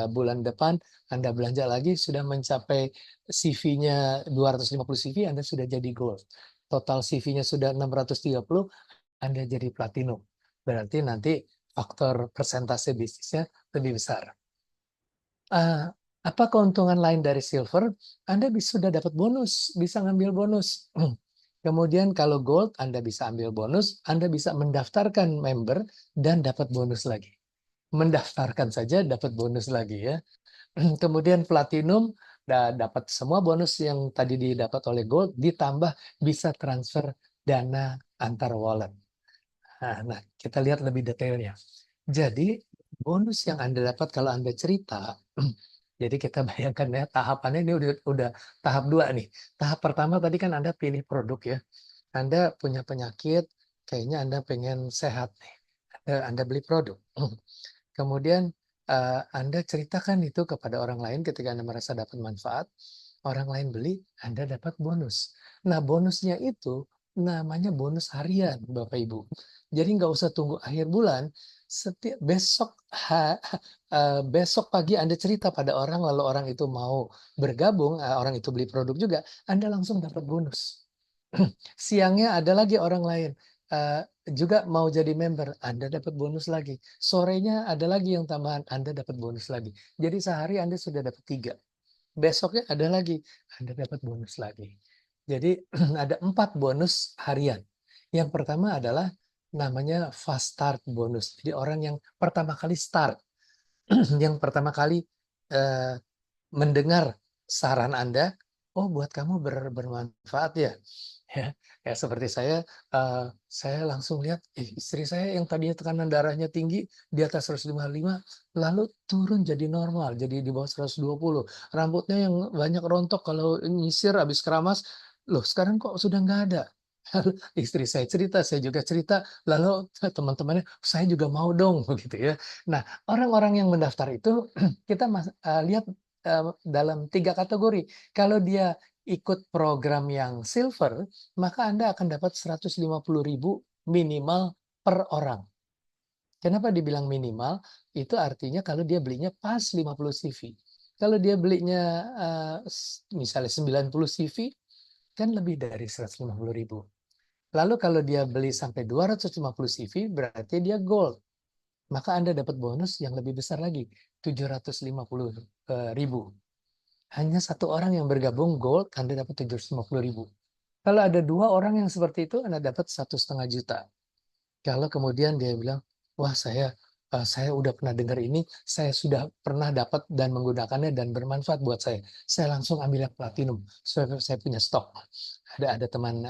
bulan depan, Anda belanja lagi, sudah mencapai CV-nya 250 CV, Anda sudah jadi gold. Total CV-nya sudah 630, Anda jadi platinum. Berarti nanti faktor persentase bisnisnya lebih besar. Apa keuntungan lain dari silver? Anda sudah dapat bonus, bisa ngambil bonus. Kemudian kalau gold, Anda bisa ambil bonus, Anda bisa mendaftarkan member dan dapat bonus lagi. Mendaftarkan saja dapat bonus lagi ya. Kemudian platinum dapat semua bonus yang tadi didapat oleh gold, ditambah bisa transfer dana antar wallet. Nah, kita lihat lebih detailnya. Jadi, bonus yang Anda dapat kalau Anda cerita, jadi kita bayangkan ya, tahapannya ini udah tahap 2 nih. Tahap pertama tadi kan Anda pilih produk ya. Anda punya penyakit, kayaknya Anda pengen sehat nih. Anda beli produk. Kemudian Anda ceritakan itu kepada orang lain ketika Anda merasa dapat manfaat. Orang lain beli, Anda dapat bonus. Nah, bonusnya itu namanya bonus harian, Bapak Ibu. Jadi nggak usah tunggu akhir bulan. Setiap besok pagi Anda cerita pada orang, lalu orang itu mau bergabung, orang itu beli produk juga, Anda langsung dapat bonus. Siangnya ada lagi orang lain juga mau jadi member, Anda dapat bonus lagi. Sorenya ada lagi yang tambahan, Anda dapat bonus lagi. Jadi sehari Anda sudah dapat 3. Besoknya ada lagi, Anda dapat bonus lagi. Jadi ada 4 bonus harian. Yang pertama adalah namanya fast start bonus. Jadi orang yang pertama kali start, yang pertama kali eh, mendengar saran Anda, oh buat kamu bermanfaat ya. Ya, seperti saya langsung lihat istri saya yang tadinya tekanan darahnya tinggi di atas 155, lalu turun jadi normal, jadi di bawah 120. Rambutnya yang banyak rontok kalau nyisir habis keramas, loh sekarang kok sudah nggak ada. Lalu istri saya cerita, saya juga cerita, lalu teman-temannya, saya juga mau dong, begitu ya. Nah, orang-orang yang mendaftar itu kita lihat dalam 3 kategori. Kalau dia ikut program yang silver, maka Anda akan dapat 150.000 minimal per orang. Kenapa dibilang minimal? Itu artinya kalau dia belinya pas 50 CV. Kalau dia belinya misalnya 90 CV, kan lebih dari 150.000. Lalu kalau dia beli sampai 250 CV, berarti dia gold. Maka Anda dapat bonus yang lebih besar lagi, 750.000. Hanya 1 orang yang bergabung gold, Anda dapat 750.000. Kalau ada 2 orang yang seperti itu, Anda dapat 1,5 juta. Kalau kemudian dia bilang, wah saya udah pernah dengar ini, saya sudah pernah dapat dan menggunakannya dan bermanfaat buat saya. Saya langsung ambil yang platinum, saya punya stok. Ada teman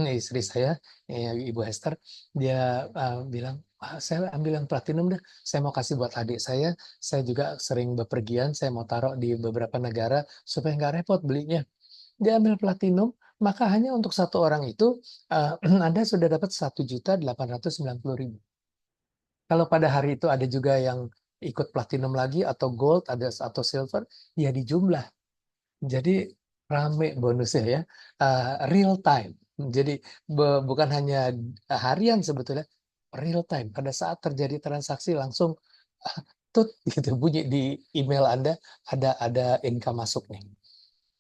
istri saya, Ibu Hester, dia bilang, saya ambil yang platinum deh, saya mau kasih buat adik saya juga sering bepergian, saya mau taruh di beberapa negara supaya nggak repot belinya. Dia ambil platinum, maka hanya untuk 1 orang itu Anda sudah dapat 1.890.000. Kalau pada hari itu ada juga yang ikut platinum lagi atau gold atau silver, ya dijumlah. Jadi rame bonusnya ya, real time. Jadi bukan hanya harian sebetulnya, real time. Pada saat terjadi transaksi langsung tut gitu bunyi di email Anda ada income masuk nih.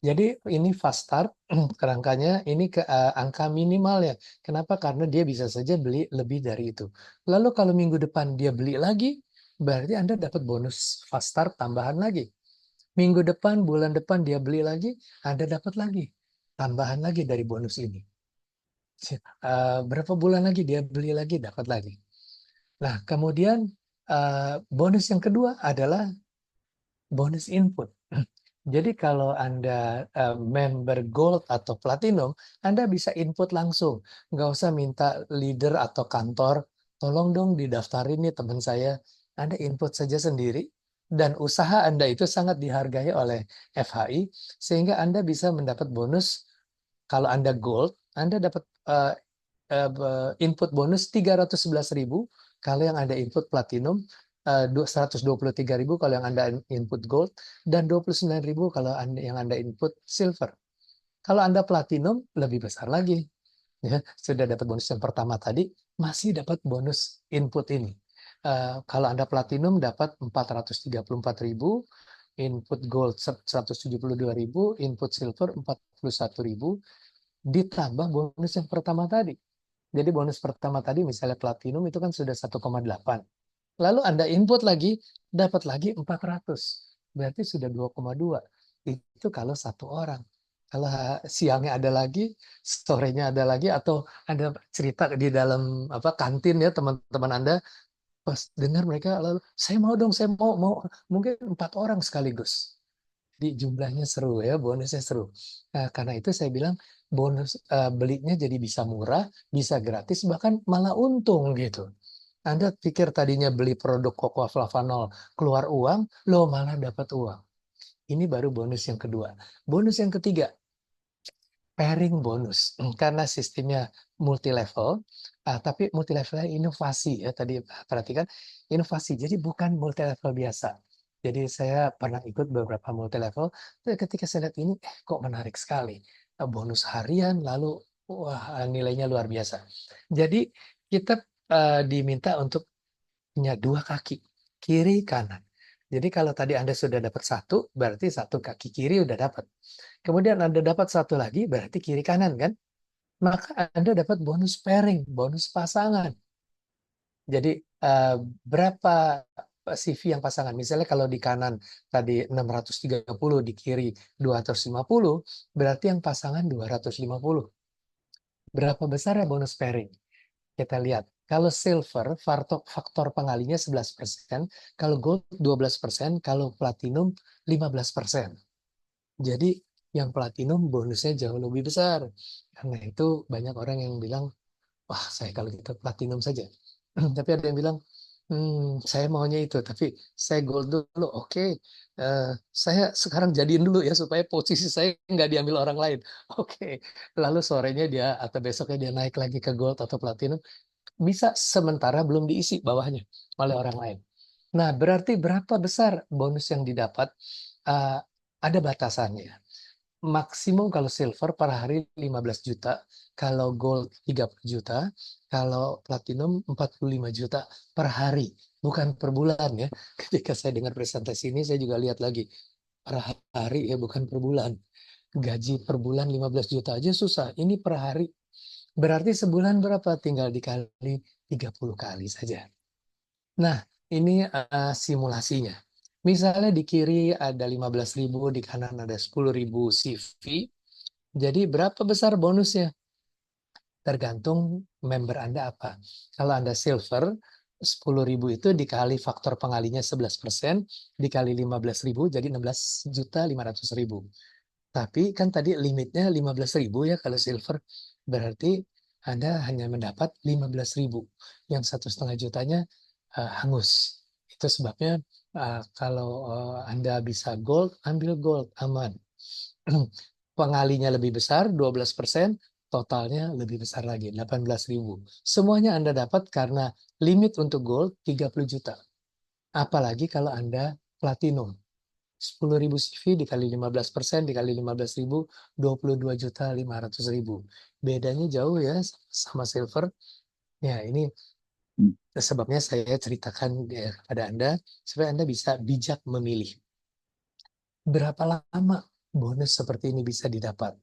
Jadi ini fast start, kerangkanya ini angka minimal ya. Kenapa? Karena dia bisa saja beli lebih dari itu. Lalu kalau minggu depan dia beli lagi, berarti Anda dapat bonus fast start tambahan lagi. Minggu depan, bulan depan dia beli lagi, Anda dapat lagi. Tambahan lagi dari bonus ini. Berapa bulan lagi dia beli lagi, dapat lagi. Nah, kemudian bonus yang kedua adalah bonus input. Jadi kalau Anda member gold atau platinum, Anda bisa input langsung. Nggak usah minta leader atau kantor, tolong dong didaftarin nih teman saya. Anda input saja sendiri. Dan usaha Anda itu sangat dihargai oleh FHI, sehingga Anda bisa mendapat bonus. Kalau Anda gold, Anda dapat input bonus 311.000. Kalau yang Anda input platinum, 123.000 kalau yang Anda input gold, dan 29.000 kalau yang Anda input silver. Kalau Anda platinum, lebih besar lagi. Ya, sudah dapat bonus yang pertama tadi, masih dapat bonus input ini. Kalau Anda platinum dapat 434.000, input gold 172.000, input silver 41.000, ditambah bonus yang pertama tadi. Jadi bonus pertama tadi misalnya platinum itu kan sudah 1,8. Lalu Anda input lagi, dapat lagi 400. Berarti sudah 2,2. Itu kalau satu orang. Kalau siangnya ada lagi, sorenya ada lagi, atau ada cerita di dalam apa kantin ya teman-teman Anda, pas dengar mereka lalu, saya mau dong, saya mau mungkin 4 orang sekaligus. Di jumlahnya seru ya, bonusnya seru. Nah, karena itu saya bilang bonus belinya jadi bisa murah, bisa gratis, bahkan malah untung gitu. Anda pikir tadinya beli produk Cocoa Flavanol keluar uang, lo malah dapat uang. Ini baru bonus yang kedua. Bonus yang ketiga, pairing bonus. Karena sistemnya multi level, tapi multi levelnya inovasi ya. Tadi perhatikan inovasi. Jadi bukan multi level biasa. Jadi saya pernah ikut beberapa multi level. Ketika saya lihat ini, kok menarik sekali. Bonus harian, lalu wah nilainya luar biasa. Jadi kita diminta untuk punya dua kaki, kiri kanan. Jadi kalau tadi Anda sudah dapat satu, berarti satu kaki kiri udah dapat. Kemudian Anda dapat satu lagi, berarti kiri kanan kan? Maka Anda dapat bonus pairing, bonus pasangan. Jadi berapa CV yang pasangan? Misalnya kalau di kanan tadi 630, di kiri 250, berarti yang pasangan 250. Berapa besar ya bonus pairing? Kita lihat. Kalau silver, faktor pengalinya 11%, kalau gold 12%, kalau platinum 15%. Jadi yang platinum bonusnya jauh lebih besar. Karena itu banyak orang yang bilang, wah saya kalau gitu platinum saja. Tapi ada yang bilang, saya maunya itu, tapi saya gold dulu. Oke, saya sekarang jadiin dulu ya supaya posisi saya nggak diambil orang lain. Oke, lalu sorenya dia atau besoknya dia naik lagi ke gold atau platinum. Bisa sementara belum diisi bawahnya oleh orang lain. Nah, berarti berapa besar bonus yang didapat? Eh, ada batasannya. Maksimum kalau silver per hari 15 juta, kalau gold 30 juta, kalau platinum 45 juta per hari, bukan per bulan ya. Ketika saya dengar presentasi ini, saya juga lihat lagi per hari ya, bukan per bulan. Gaji per bulan 15 juta aja susah, ini per hari. Berarti sebulan berapa? Tinggal dikali 30 kali saja. Nah, ini simulasinya. Misalnya di kiri ada 15.000, di kanan ada 10.000 CV. Jadi berapa besar bonusnya? Tergantung member Anda apa. Kalau Anda silver, 10.000 itu dikali faktor pengalinya 11%, dikali 15.000, jadi 16.500.000. Tapi kan tadi limitnya 15.000 ya kalau silver. Berarti Anda hanya mendapat 15.000. Yang 1,5 jutanya hangus. Itu sebabnya kalau Anda bisa gold, ambil gold, aman. Pengalinya lebih besar, 12%, totalnya lebih besar lagi, 18.000. Semuanya Anda dapat karena limit untuk gold 30 juta. Apalagi kalau Anda platinum. 10.000 CV dikali 15% dikali 15.000, 22.500.000. Bedanya jauh ya sama silver. Ya, ini sebabnya saya ceritakan kepada Anda supaya Anda bisa bijak memilih. Berapa lama bonus seperti ini bisa didapat?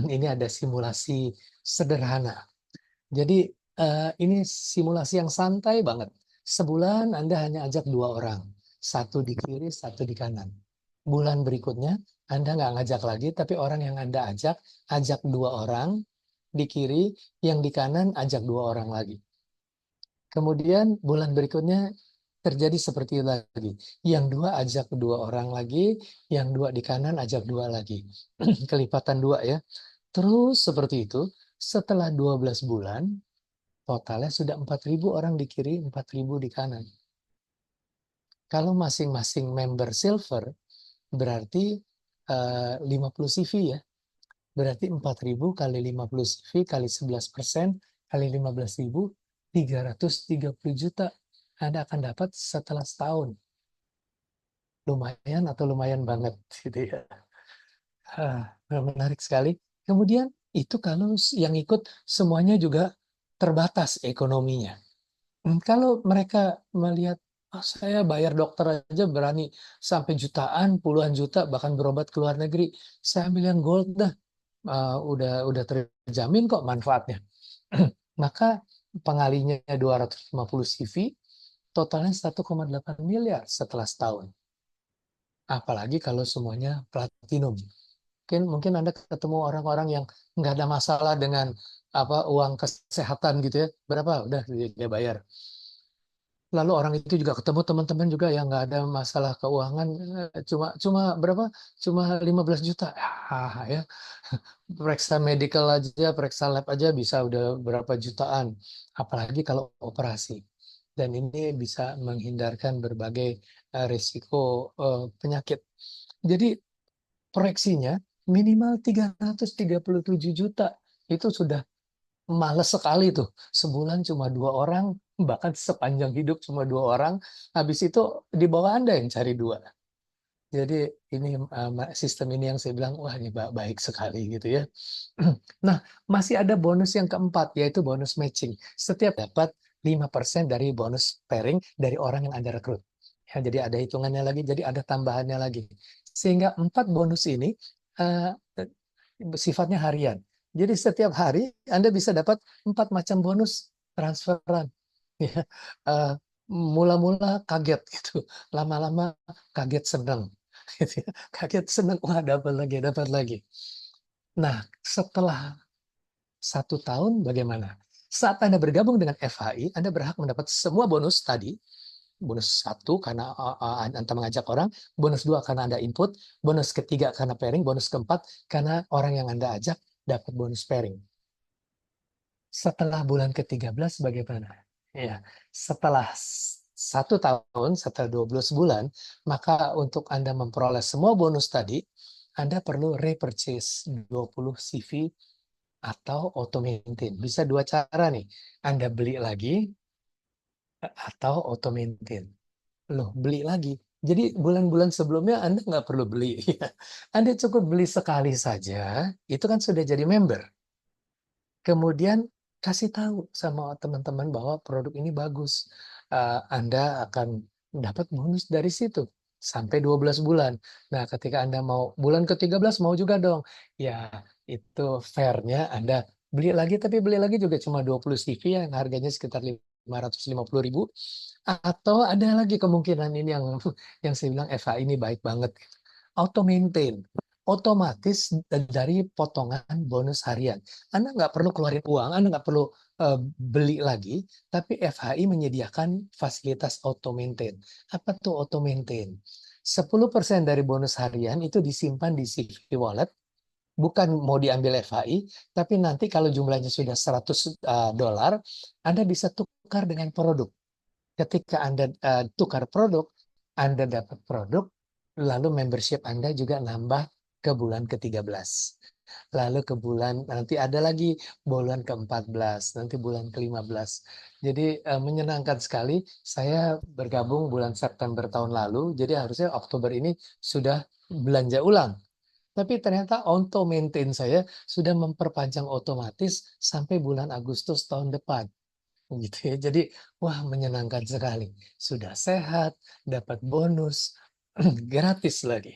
Ini ada simulasi sederhana. Jadi ini simulasi yang santai banget. Sebulan Anda hanya ajak 2 orang. Satu di kiri, satu di kanan. Bulan berikutnya Anda nggak ngajak lagi, tapi orang yang Anda ajak 2 orang di kiri, yang di kanan ajak 2 orang lagi. Kemudian bulan berikutnya terjadi seperti itu lagi. Yang dua ajak 2 orang lagi, yang dua di kanan ajak 2 lagi. Kelipatan 2 ya. Terus seperti itu, setelah 12 bulan, totalnya sudah 4.000 orang di kiri, 4.000 di kanan. Kalau masing-masing member silver, berarti 50 CV ya. Berarti 4.000 kali 50 CV kali 11% kali 15.000, 330 juta Anda akan dapat setelah setahun. Lumayan atau lumayan banget gitu ya. Menarik sekali. Kemudian itu kalau yang ikut semuanya juga terbatas ekonominya. Kalau mereka melihat, oh, saya bayar dokter aja berani sampai jutaan, puluhan juta, bahkan berobat ke luar negeri. Saya ambil yang gold dah, udah terjamin kok manfaatnya. Maka pengalinya 250 CV, totalnya 1,8 miliar setelah setahun. Apalagi kalau semuanya platinum. Mungkin Anda ketemu orang-orang yang nggak ada masalah dengan uang kesehatan gitu ya. Berapa? Udah dia bayar. Lalu orang itu juga ketemu teman-teman juga yang nggak ada masalah keuangan, cuma cuma berapa? Cuma 15 juta. Ya, periksa medical aja, periksa lab aja bisa udah berapa jutaan. Apalagi kalau operasi. Dan ini bisa menghindarkan berbagai risiko penyakit. Jadi proyeksinya minimal 337 juta. Itu sudah males sekali tuh. Sebulan cuma 2 orang, bahkan sepanjang hidup cuma 2 orang. Habis itu di bawah Anda yang cari 2. Jadi ini sistem ini yang saya bilang, wah ini baik sekali gitu ya. Nah, masih ada bonus yang keempat, yaitu bonus matching. Setiap dapat 5% dari bonus pairing dari orang yang Anda rekrut. Ya, jadi ada hitungannya lagi, jadi ada tambahannya lagi. Sehingga 4 bonus ini uh, sifatnya harian. Jadi setiap hari Anda bisa dapat 4 macam bonus transferan. Ya, uh, mula-mula kaget gitu, lama-lama kaget senang, gitu ya. Kaget senang, wah dapat lagi, dapat lagi. Nah, setelah 1 tahun bagaimana? Saat Anda bergabung dengan FHI, Anda berhak mendapat semua bonus tadi. Bonus 1 karena Anda mengajak orang, bonus 2 karena Anda input, bonus ketiga karena pairing, bonus keempat karena orang yang Anda ajak dapat bonus pairing. Setelah bulan ke-13 bagaimana? Ya, setelah 1 tahun, setelah 12 bulan, maka untuk Anda memperoleh semua bonus tadi, Anda perlu repurchase 20 CV atau auto maintain. Bisa 2 cara nih. Anda beli lagi atau auto maintain. Loh, beli lagi. Jadi bulan-bulan sebelumnya Anda nggak perlu beli. Anda cukup beli sekali saja, itu kan sudah jadi member. Kemudian kasih tahu sama teman-teman bahwa produk ini bagus. Anda akan dapat bonus dari situ sampai 12 bulan. Nah, ketika Anda mau bulan ke-13 mau juga dong. Ya, itu fairnya Anda beli lagi, tapi beli lagi juga cuma 20 CV yang harganya sekitar 550.000. Atau ada lagi kemungkinan ini yang saya bilang FH ini baik banget. Auto maintain. Otomatis dari potongan bonus harian. Anda nggak perlu keluarin uang, Anda nggak perlu beli lagi, tapi FHI menyediakan fasilitas auto maintain. Apa tuh auto maintain? 10% dari bonus harian itu disimpan di CV Wallet, bukan mau diambil FHI, tapi nanti kalau jumlahnya sudah $100, Anda bisa tukar dengan produk. Ketika Anda tukar produk, Anda dapat produk, lalu membership Anda juga nambah ke bulan ke-13. Lalu ke bulan, nanti ada lagi bulan ke-14, nanti bulan ke-15. Jadi menyenangkan sekali, saya bergabung bulan September tahun lalu, jadi harusnya Oktober ini sudah belanja ulang. Tapi ternyata auto maintain saya sudah memperpanjang otomatis sampai bulan Agustus tahun depan gitu ya. Jadi wah menyenangkan sekali. Sudah sehat, dapat bonus, gratis lagi.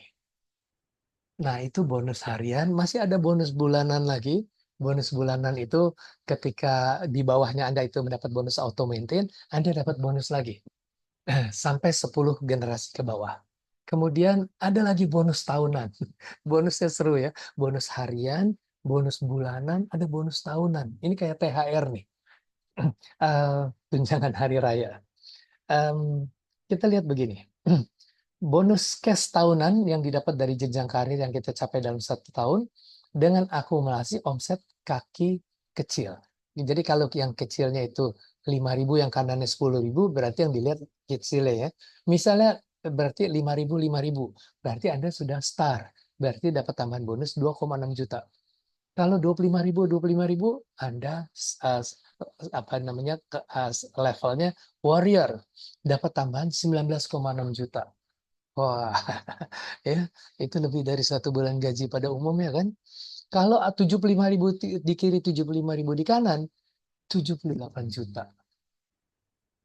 Nah, itu bonus harian, masih ada bonus bulanan lagi. Bonus bulanan itu ketika di bawahnya Anda itu mendapat bonus auto maintain, Anda dapat bonus lagi sampai 10 generasi ke bawah. Kemudian ada lagi bonus tahunan. Bonusnya seru ya. Bonus harian, bonus bulanan, ada bonus tahunan. Ini kayak THR nih. Tunjangan hari raya. Kita lihat begini. Bonus cash tahunan yang didapat dari jenjang karir yang kita capai dalam 1 tahun dengan akumulasi omset kaki kecil. Jadi kalau yang kecilnya itu 5.000, yang kanannya 10.000, berarti yang dilihat kecilnya ya. Misalnya berarti 5.000, 5.000. Berarti Anda sudah star. Berarti dapat tambahan bonus 2,6 juta. Kalau 25.000, 25.000, Anda levelnya warrior. Dapat tambahan 19,6 juta. Wah, ya, itu lebih dari 1 bulan gaji pada umumnya kan. Kalau 75.000 di kiri, 75.000 di kanan, 78 juta.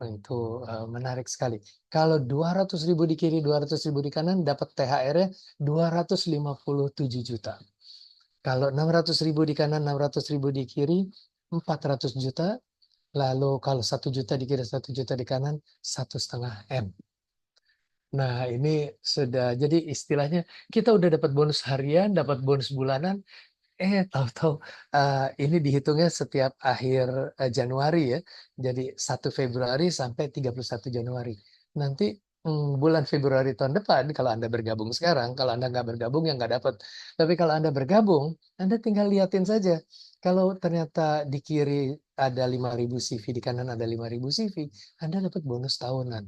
Itu menarik sekali. Kalau 200.000 di kiri, 200.000 di kanan, dapat THR-nya 257 juta. Kalau 600.000 di kanan, 600.000 di kiri, 400 juta. Lalu kalau 1 juta di kiri, 1 juta di kanan, 1,5 M. Nah, ini sudah jadi istilahnya kita udah dapat bonus harian, dapat bonus bulanan, tahu-tahu ini dihitungnya setiap akhir Januari ya. Jadi 1 Februari sampai 31 Januari. Nanti bulan Februari tahun depan, kalau Anda bergabung sekarang, kalau Anda nggak bergabung ya nggak dapat. Tapi kalau Anda bergabung, Anda tinggal liatin saja. Kalau ternyata di kiri ada 5.000 CV, di kanan ada 5.000 CV, Anda dapat bonus tahunan.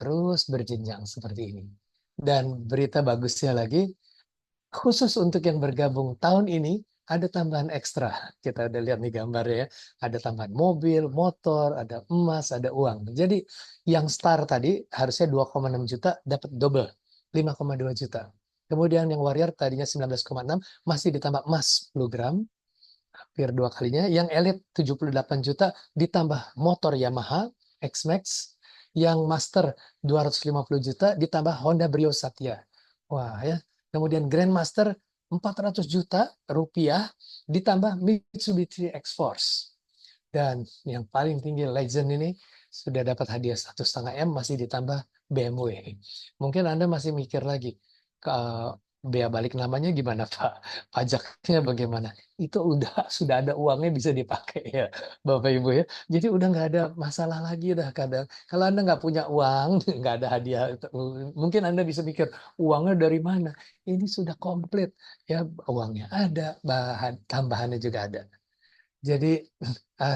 Terus berjenjang seperti ini. Dan berita bagusnya lagi, khusus untuk yang bergabung tahun ini, ada tambahan ekstra. Kita udah lihat nih gambarnya ya. Ada tambahan mobil, motor, ada emas, ada uang. Jadi yang star tadi harusnya 2,6 juta, dapat double, 5,2 juta. Kemudian yang warrior tadinya 19,6, masih ditambah emas 10 gram, hampir 2 kalinya. Yang elite 78 juta, ditambah motor Yamaha X-Max. Yang master 250 juta, ditambah Honda Brio Satya. Wah ya. Kemudian Grandmaster 400 juta rupiah, ditambah Mitsubishi X-Force. Dan yang paling tinggi Legend ini sudah dapat hadiah 1,5 M, masih ditambah BMW. Mungkin Anda masih mikir lagi, ke bea balik namanya gimana Pak? Pajaknya bagaimana? Itu sudah ada uangnya bisa dipakai ya Bapak Ibu ya. Jadi udah nggak ada masalah lagi dah kadang. Kalau Anda nggak punya uang, nggak ada hadiah, mungkin Anda bisa mikir uangnya dari mana? Ini sudah komplit ya, uangnya ada, bahan tambahannya juga ada. Jadi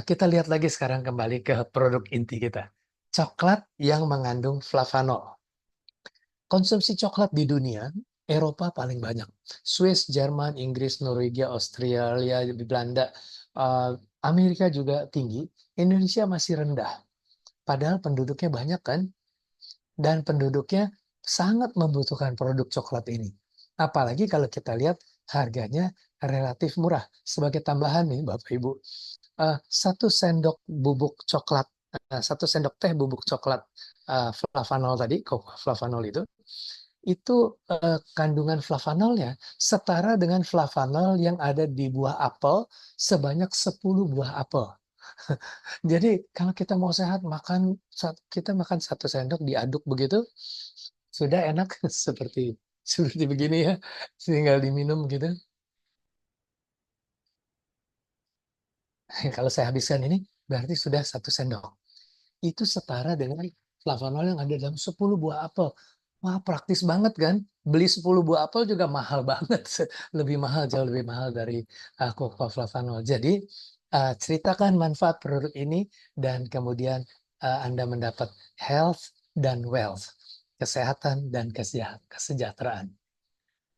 kita lihat lagi sekarang kembali ke produk inti kita. Coklat yang mengandung flavanol. Konsumsi coklat di dunia, Eropa paling banyak. Swiss, Jerman, Inggris, Norwegia, Australia, Belanda, eh, Amerika juga tinggi. Indonesia masih rendah. Padahal penduduknya banyak kan? Dan penduduknya sangat membutuhkan produk coklat ini. Apalagi kalau kita lihat harganya relatif murah. Sebagai tambahan nih Bapak Ibu, 1 sendok bubuk coklat, 1 sendok teh bubuk coklat flavanol tadi, flavanol itu kandungan flavanolnya setara dengan flavanol yang ada di buah apel sebanyak 10 buah apel. Jadi kalau kita mau sehat, kita makan 1 sendok diaduk begitu, sudah enak seperti begini ya, tinggal diminum gitu. Kalau saya habiskan ini berarti sudah 1 sendok. Itu setara dengan flavanol yang ada dalam 10 buah apel. Wah, praktis banget kan? Beli 10 buah apel juga mahal banget. Lebih mahal, jauh lebih mahal dari cocoa flavanol. Jadi, ceritakan manfaat produk ini dan kemudian Anda mendapat health dan wealth, kesehatan dan kesejahteraan.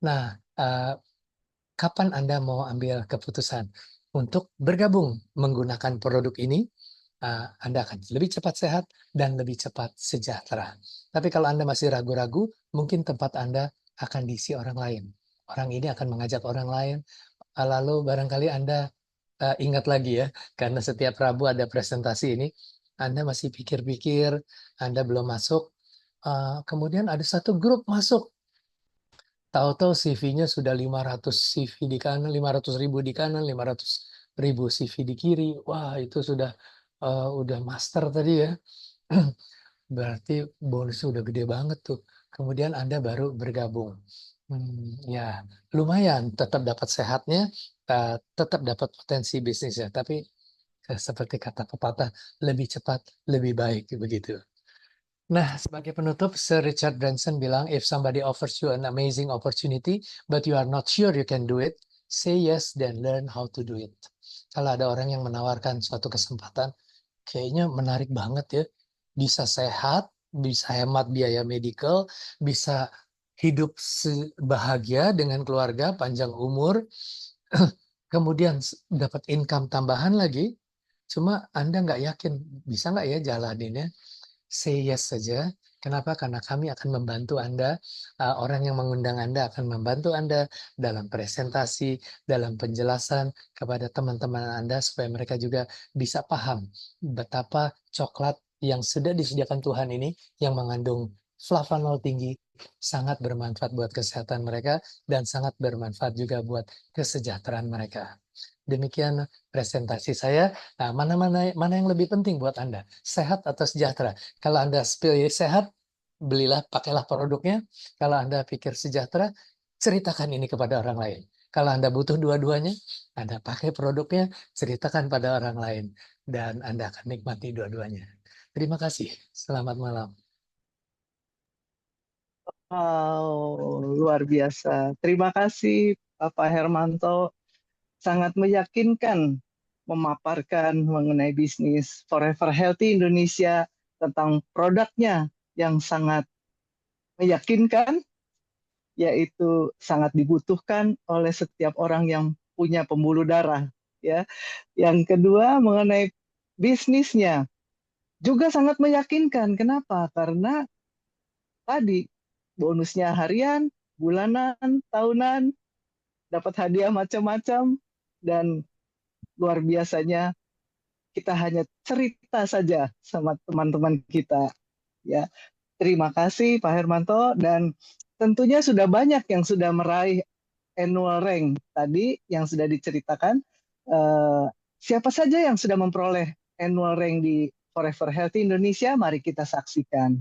Nah, kapan Anda mau ambil keputusan untuk bergabung menggunakan produk ini? Anda akan lebih cepat sehat dan lebih cepat sejahtera. Tapi kalau Anda masih ragu-ragu, mungkin tempat Anda akan diisi orang lain. Orang ini akan mengajak orang lain, lalu barangkali Anda ingat lagi ya, karena setiap Rabu ada presentasi ini, Anda masih pikir-pikir, Anda belum masuk, kemudian ada satu grup masuk, tahu-tahu CV-nya sudah 500 CV di kanan, 500 ribu di kanan, 500 ribu CV di kiri. Wah, itu udah master tadi ya. Berarti bonusnya udah gede banget tuh. Kemudian Anda baru bergabung. Ya, lumayan. Tetap dapat sehatnya, tetap dapat potensi bisnisnya. Tapi seperti kata pepatah, lebih cepat, lebih baik begitu. Nah, sebagai penutup, Sir Richard Branson bilang, if somebody offers you an amazing opportunity, but you are not sure you can do it, say yes, then learn how to do it. Kalau ada orang yang menawarkan suatu kesempatan, kayaknya menarik banget ya. Bisa sehat, bisa hemat biaya medical, bisa hidup bahagia dengan keluarga, panjang umur, kemudian dapat income tambahan lagi. Cuma Anda nggak yakin, bisa nggak ya jalaninnya? Say yes saja. Kenapa? Karena kami akan membantu Anda. Orang yang mengundang Anda akan membantu Anda dalam presentasi, dalam penjelasan kepada teman-teman Anda supaya mereka juga bisa paham betapa coklat yang sudah disediakan Tuhan ini yang mengandung flavanol tinggi sangat bermanfaat buat kesehatan mereka dan sangat bermanfaat juga buat kesejahteraan mereka. Demikian presentasi saya. Nah, mana yang lebih penting buat Anda? Sehat atau sejahtera? Kalau Anda pilih sehat, pakailah produknya. Kalau Anda pikir sejahtera, ceritakan ini kepada orang lain. Kalau Anda butuh dua-duanya, Anda pakai produknya, ceritakan pada orang lain. Dan Anda akan nikmati dua-duanya. Terima kasih. Selamat malam. Wow, luar biasa. Terima kasih, Bapak Hermanto. Sangat meyakinkan memaparkan mengenai bisnis Forever Healthy Indonesia tentang produknya yang sangat meyakinkan, yaitu sangat dibutuhkan oleh setiap orang yang punya pembuluh darah. Ya, yang kedua mengenai bisnisnya juga sangat meyakinkan. Kenapa? Karena tadi bonusnya harian, bulanan, tahunan, dapat hadiah macam-macam, dan luar biasanya kita hanya cerita saja sama teman-teman kita. Ya, terima kasih Pak Hermanto, dan tentunya sudah banyak yang sudah meraih annual rank tadi yang sudah diceritakan. Siapa saja yang sudah memperoleh annual rank di Forever Healthy Indonesia? Mari kita saksikan.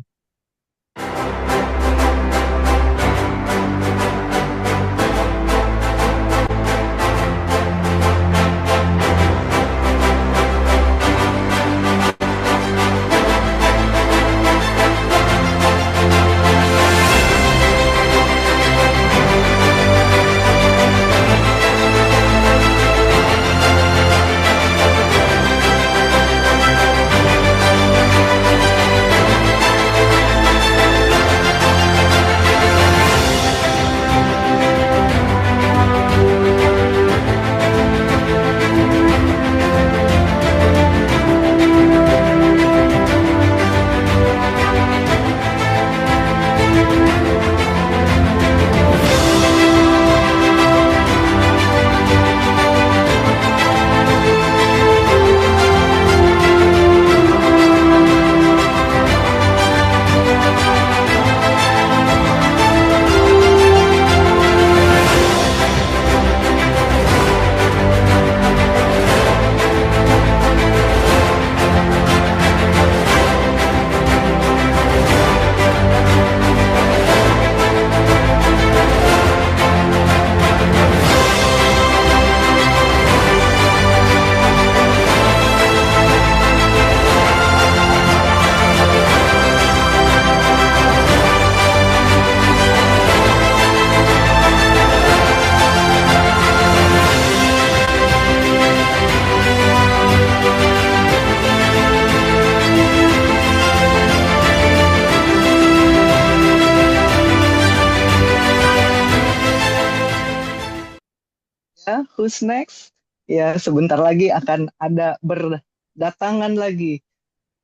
Who's next? Ya, sebentar lagi akan ada berdatangan lagi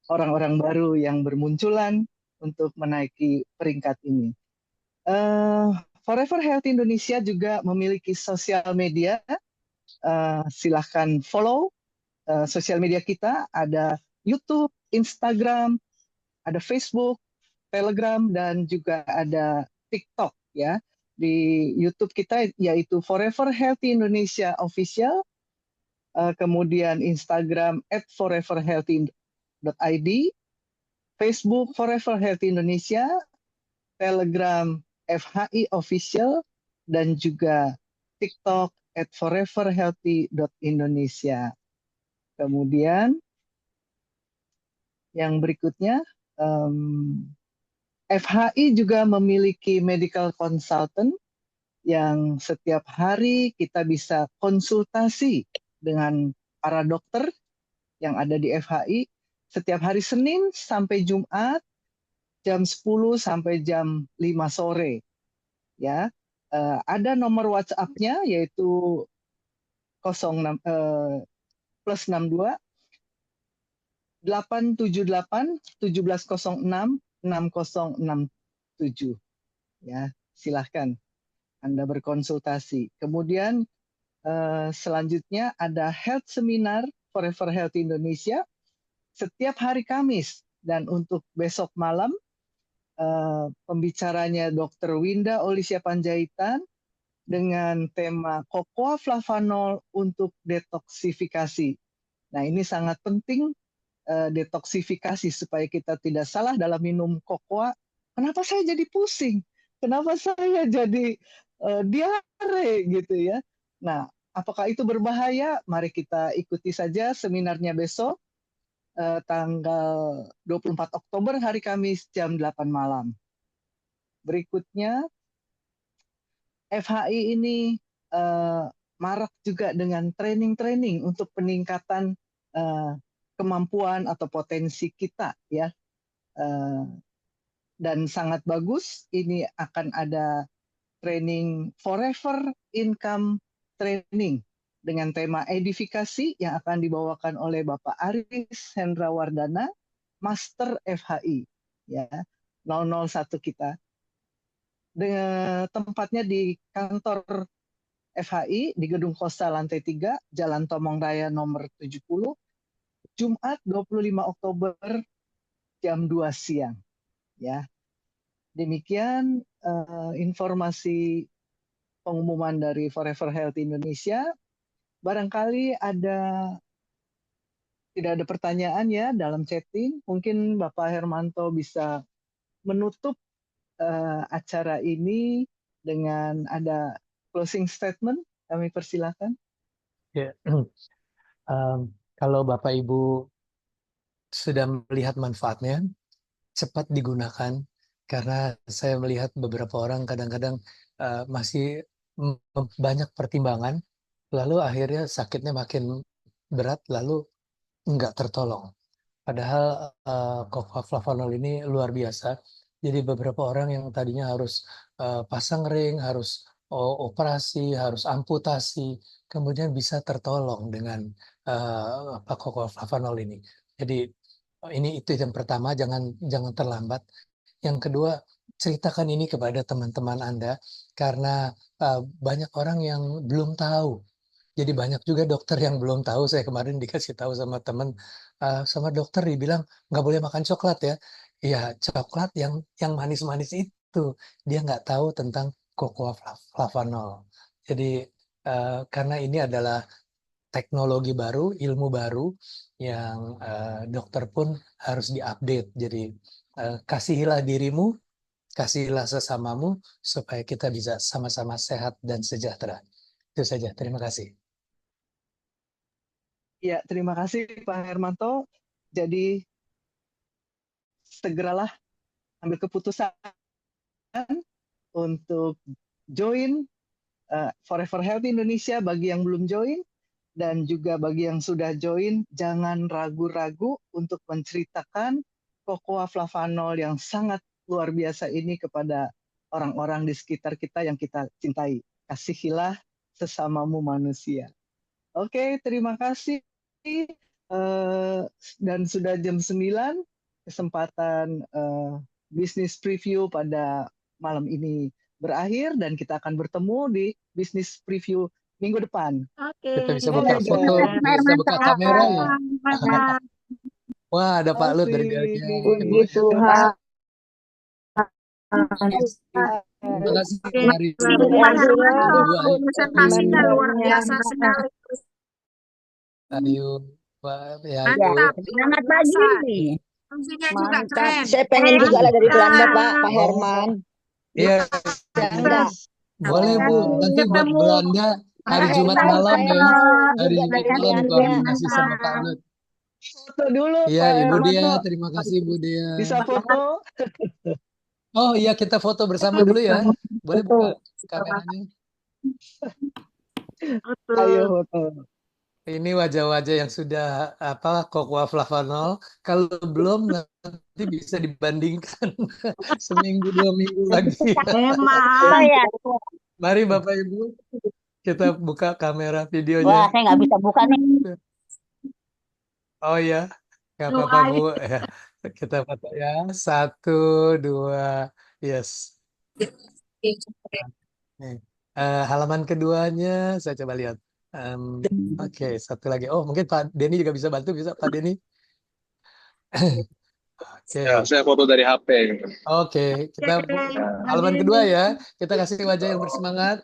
orang-orang baru yang bermunculan untuk menaiki peringkat ini. Forever Health Indonesia juga memiliki sosial media. Silahkan follow sosial media kita. Ada YouTube, Instagram, ada Facebook, Telegram, dan juga ada TikTok ya. Di YouTube kita yaitu Forever Healthy Indonesia Official, kemudian Instagram @foreverhealthy.id, Facebook Forever Healthy Indonesia, Telegram FHI Official, dan juga TikTok @foreverhealthy.indonesia. Kemudian yang berikutnya, FHI juga memiliki medical consultant yang setiap hari kita bisa konsultasi dengan para dokter yang ada di FHI setiap hari Senin sampai Jumat jam 10 sampai jam 5 sore. Ya, ada nomor WhatsApp-nya yaitu 06 plus 62 878 1706 6067. Ya, silahkan Anda berkonsultasi. Kemudian selanjutnya ada health seminar Forever Health Indonesia setiap hari Kamis, dan untuk besok malam pembicaranya Dr. Winda Olisia Panjaitan dengan tema cocoa flavanol untuk detoksifikasi. Nah, ini sangat penting, detoksifikasi supaya kita tidak salah dalam minum cocoa. Kenapa saya jadi pusing? Kenapa saya jadi diare gitu ya? Nah, apakah itu berbahaya? Mari kita ikuti saja seminarnya besok, tanggal 24 Oktober hari Kamis jam 8 malam. Berikutnya, FHI ini marak juga dengan training-training untuk peningkatan kemampuan atau potensi kita ya. Dan sangat bagus, ini akan ada training Forever Income Training dengan tema edifikasi yang akan dibawakan oleh Bapak Aris Hendrawardana, Master FHI ya, 001 kita. Dengan tempatnya di kantor FHI di Gedung Kosta lantai 3, Jalan Tomong Raya nomor 70, Jumat 25 Oktober jam 2 siang. Ya, demikian informasi pengumuman dari Forever Health Indonesia. Barangkali tidak ada pertanyaan ya dalam chatting. Mungkin Bapak Hermanto bisa menutup acara ini dengan ada closing statement. Kami persilakan. Ya. Kalau Bapak Ibu sudah melihat manfaatnya, cepat digunakan, karena saya melihat beberapa orang kadang-kadang masih banyak pertimbangan, lalu akhirnya sakitnya makin berat, lalu nggak tertolong. Padahal cocoa flavanol ini luar biasa. Jadi beberapa orang yang tadinya harus pasang ring, harus operasi, harus amputasi, kemudian bisa tertolong dengan cocoa flavanol ini. Jadi itu yang pertama, jangan terlambat. Yang kedua, ceritakan ini kepada teman-teman Anda, karena banyak orang yang belum tahu. Jadi banyak juga dokter yang belum tahu. Saya kemarin dikasih tahu sama teman, sama dokter dibilang nggak boleh makan coklat ya. Iya, coklat yang manis-manis itu. Dia nggak tahu tentang cocoa flavanol. Jadi karena ini adalah teknologi baru, ilmu baru yang dokter pun harus diupdate. Jadi kasihilah dirimu, kasihilah sesamamu supaya kita bisa sama-sama sehat dan sejahtera. Itu saja. Terima kasih. Ya, terima kasih Pak Hermanto. Jadi segeralah ambil keputusan untuk join Forever Health Indonesia bagi yang belum join, dan juga bagi yang sudah join, jangan ragu-ragu untuk menceritakan cocoa flavanol yang sangat luar biasa ini kepada orang-orang di sekitar kita yang kita cintai. Kasihilah sesamamu manusia. Oke, terima kasih. Dan sudah jam 9, kesempatan bisnis preview pada malam ini berakhir, dan kita akan bertemu di bisnis preview minggu depan. Oke. Kita bisa buka foto, bisa buka kamera ya. Wah, ada Pak Lut dari Belgia. Puji Tuhan. Terima kasih Oke, Mari. Pak Hermanto, Ayu. presentasinya luar biasa sekali. Ayu, Pak ya, Ayu. Mantap, Selamat luar biasa. pagi. Fungsinya juga Mantap. keren. Saya pengen juga lah dari Belanda, Pak Oh. Herman. Iya, Ya, enggak. boleh Bu. Nanti buat Ketemu. Belanda hari Pak Jumat Herman, malam saya ya. mau Hari juga Jumat dari malam Belanda. koordinasi sama Pak Lut. Foto dulu Iya, Pak Ibu Dea, Hermanto. terima kasih Bu Dea. Bisa foto? Oh iya, kita foto bersama dulu ya. Boleh buka kameranya. Ayo foto. Ini wajah-wajah yang sudah cocoa flavanol. Kalau belum nanti bisa dibandingkan seminggu 2 minggu lagi. Emang. Ya. Mari Bapak Ibu, kita buka kamera videonya. Wah, saya nggak bisa buka nih. Oh ya, nggak apa-apa Bu. Ya, kita foto ya. 1, 2, yes. Nih, halaman keduanya saya coba lihat. Oke, satu lagi. Oh, mungkin Pak Denny juga bisa bantu, bisa Pak Denny? Oke. Ya, saya foto dari HP. Oke, kita halaman kedua ya. Kita kasih wajah yang bersemangat.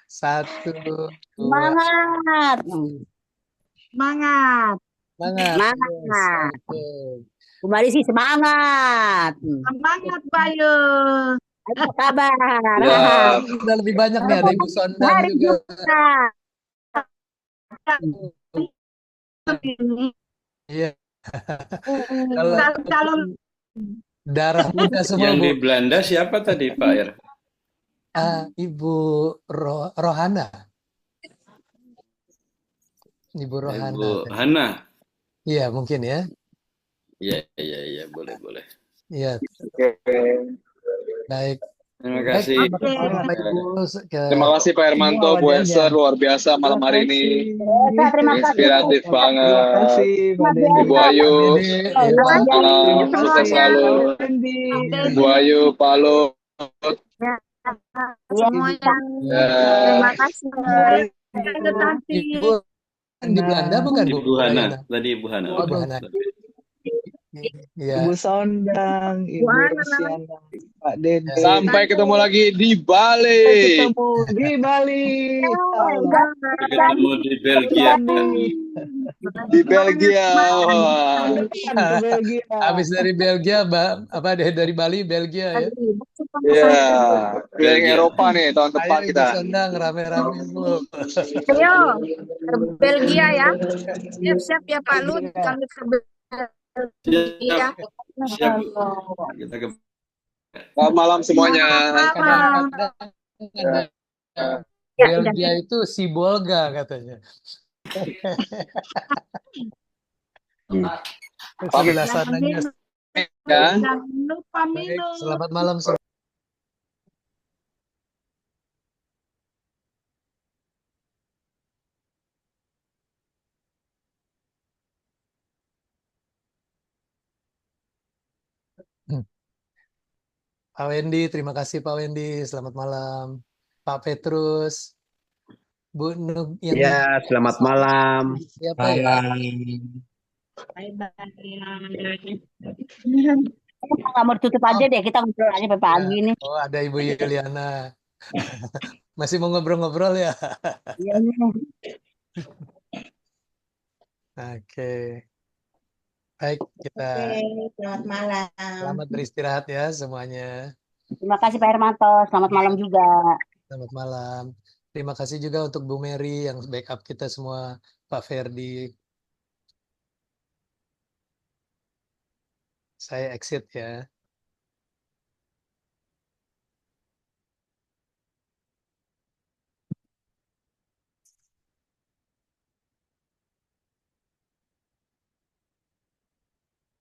Satu, dua, Semangat. Semangat. semangat. Yes, Semangat. oke. Kembali sih semangat. Semangat, Bayu. Apa kabar? Ya, Udah lebih banyak nih, ada Ibu Sondang Hari juga. Jumat. Iya, kalau Calon darah muda semua, yang Bu. di Belanda siapa tadi, Pak Ir? Ibu Rohana. Ibu Rohana. Ibu Hana. Iya, mungkin ya. Iya, boleh. Iya, Oke. baik. Terima Baik, kasih. Oke. Bapak Ibu. Terima kasih Pak Hermanto, Bu Esther, luar biasa malam hari ini. Terima kasih. Inspiratif Terima banget. kasih, Pak Terima Dendi. Ibu Ayu, Dede, Luar biasa. malam, Terima sukses kasih, selalu. Pak Dendi. Ibu Ayu, Pak Lut, Iya. semua yang ya, terima kasih. Mari, Lanjut nanti. Ibu di Belanda bukan, Bu? Ibu Hana. Rayana? Tadi Ibu Hana. Oh, Ibu Hana. Iya. Ibu Sondang, Ibu Wah. Rosiana, Pak Dede. sampai ketemu lagi di Sampai Bali. ketemu di Bali. Allah. Ketemu di Belgia. Di Belgia. Wah. Ke Belgia. Habis dari Belgia, dari Bali, Belgia ya. Ya, keliling Belgia. Eropa nih tahun Ayo depan Ibu kita. Sondang, rame-rame, Bu. Ayo, ke Belgia ya. Siap-siap ya Pak Lut. Kami ke Belgia. Siap. Kita ke Selamat malam semuanya. Kadang-kadang ada Ya, Belgia itu si Bolga katanya. Sebelah sananya. Ya. Jangan lupa Baik, minum. selamat malam semua. Pak Wendy, terima kasih Pak Wendy. Selamat malam. Pak Petrus, Bu Nub, yang Ya, selamat malam. siapa ya? Nggak mau ditutup aja deh, kita ngobrol aja sampai pagi nih. Oh, ada Ibu Yuliana. Masih mau ngobrol-ngobrol ya? Iya, iya. Oke. Baik, kita Selamat malam. selamat beristirahat ya semuanya. Terima kasih Pak Hermanto. Selamat malam juga. Selamat malam. Terima kasih juga untuk Bu Mary yang backup kita semua, Pak Ferdi. Saya exit ya.